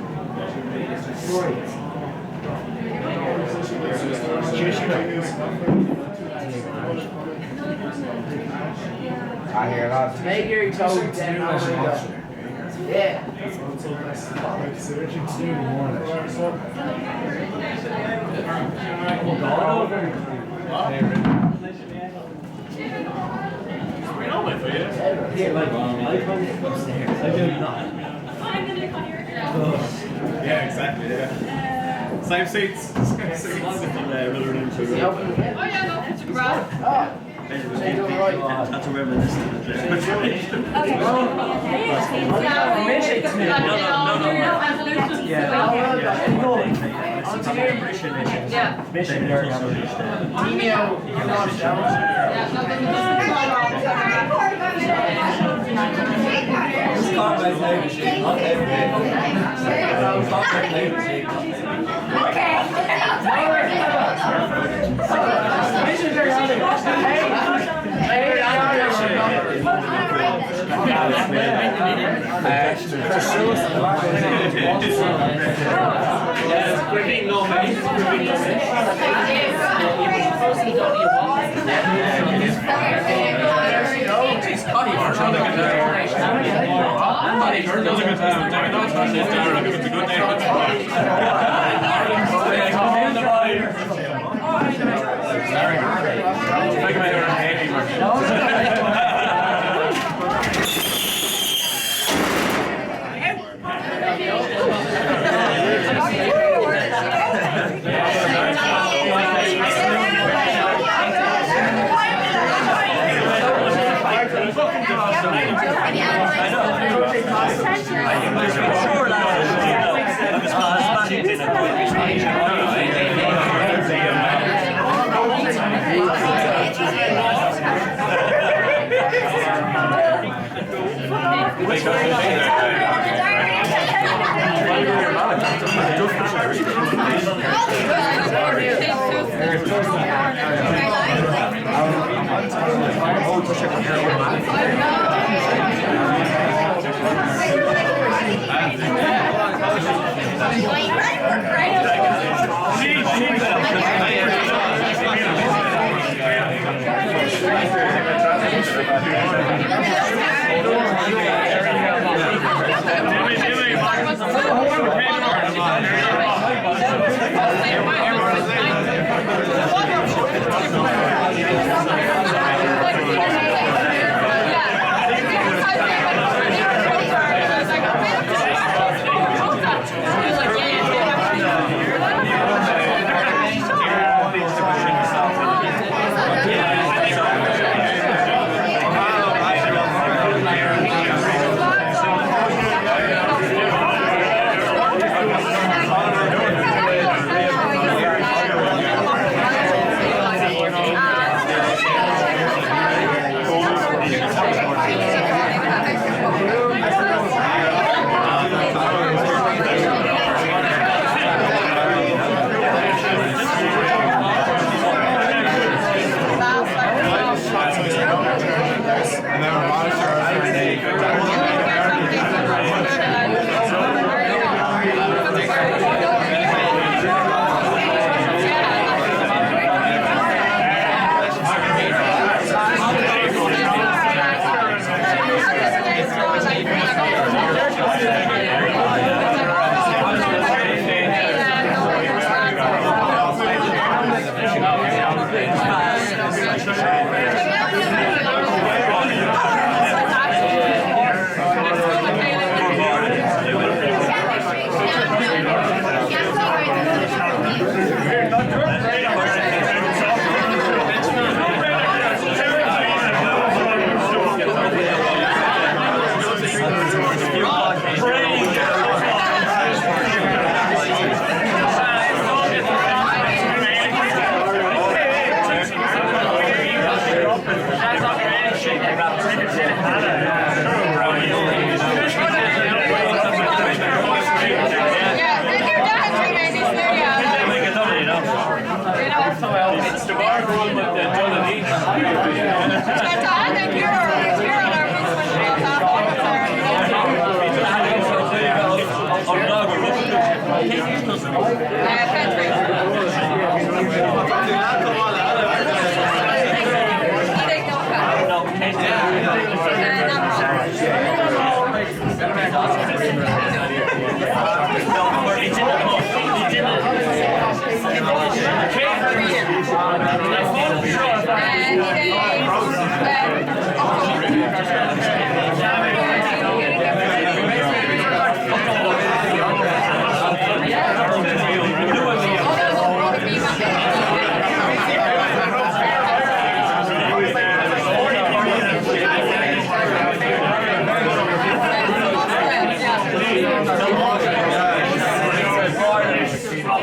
I hear that. Make your toes down. Yeah. Yeah, exactly, yeah. Same seats. Oh yeah, no, it's a grab. That's a reminiscent of the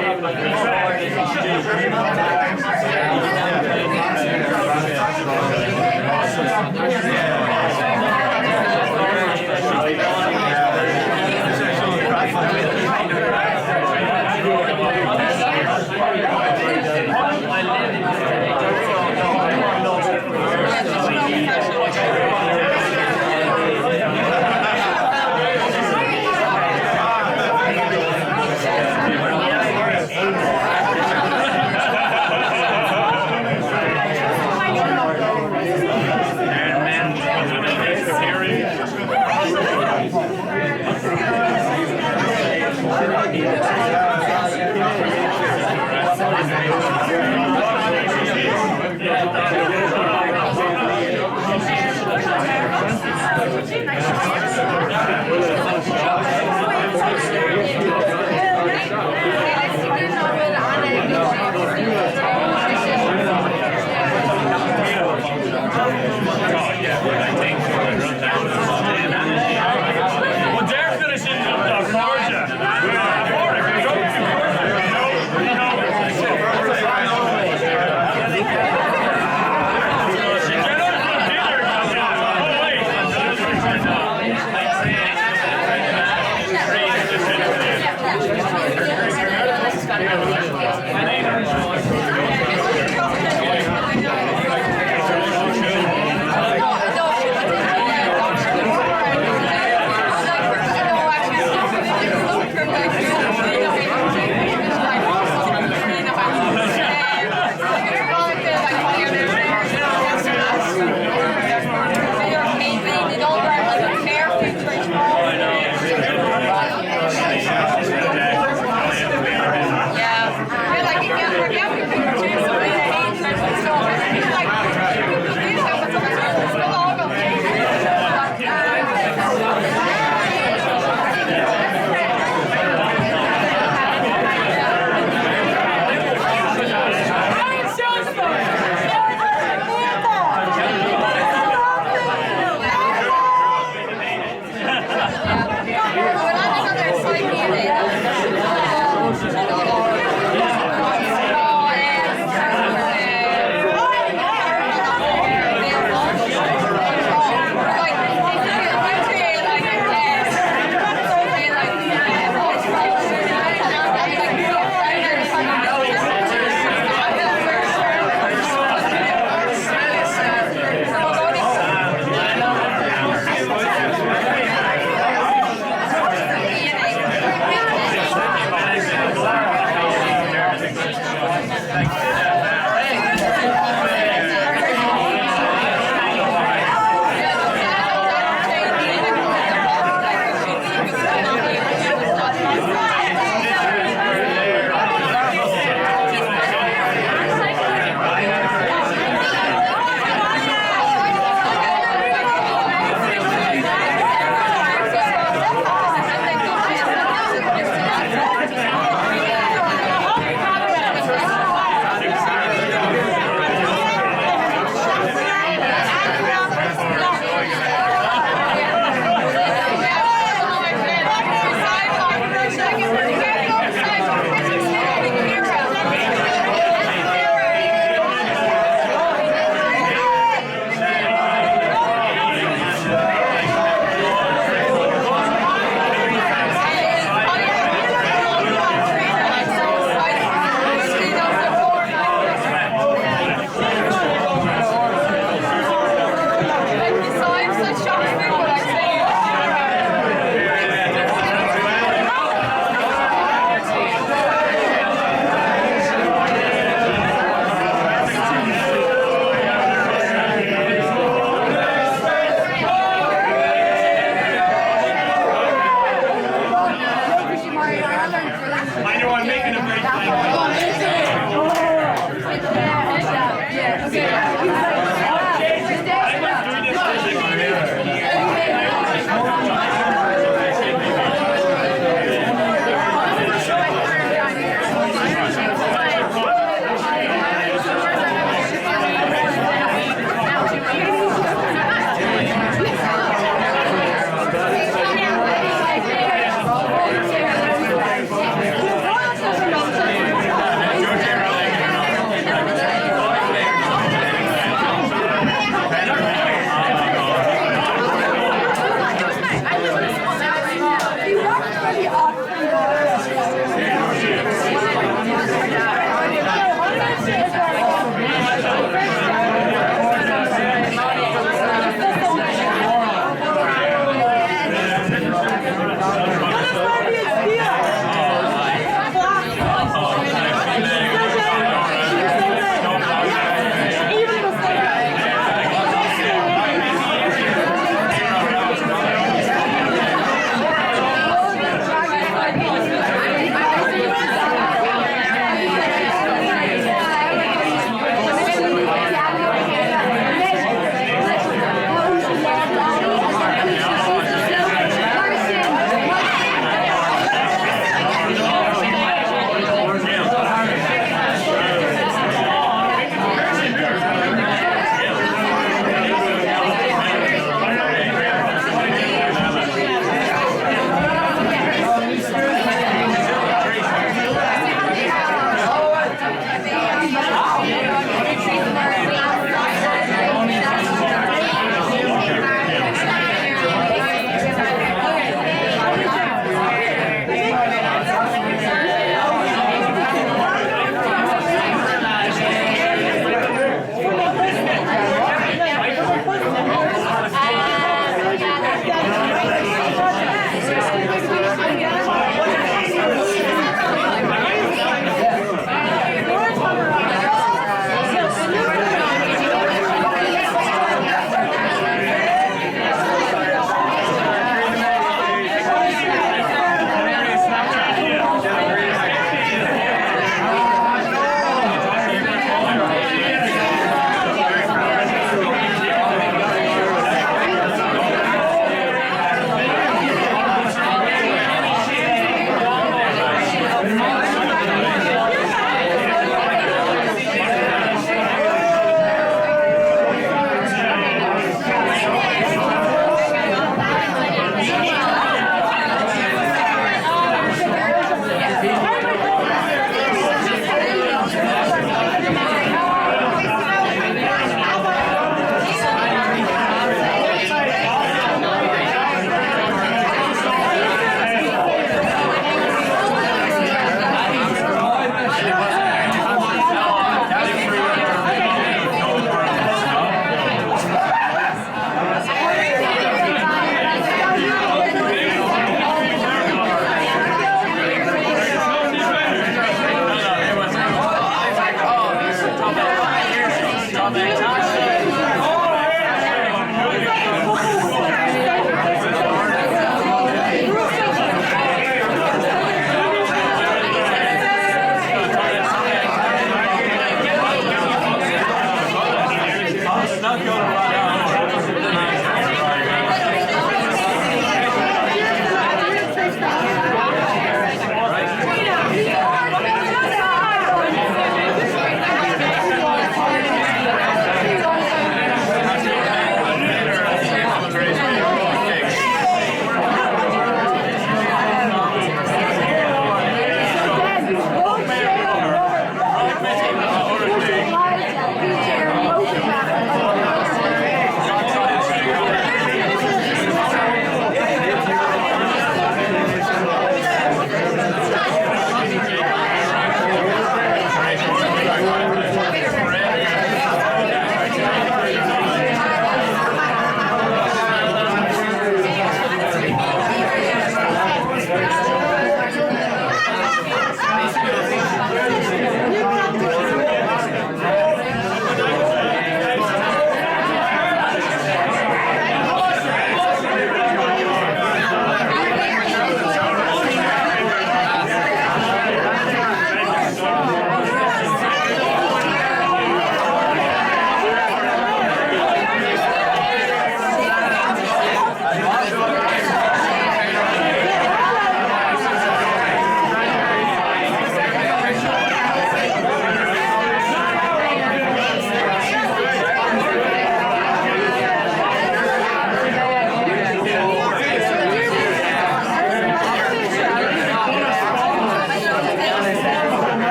Yeah, like,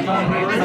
Gaeilge.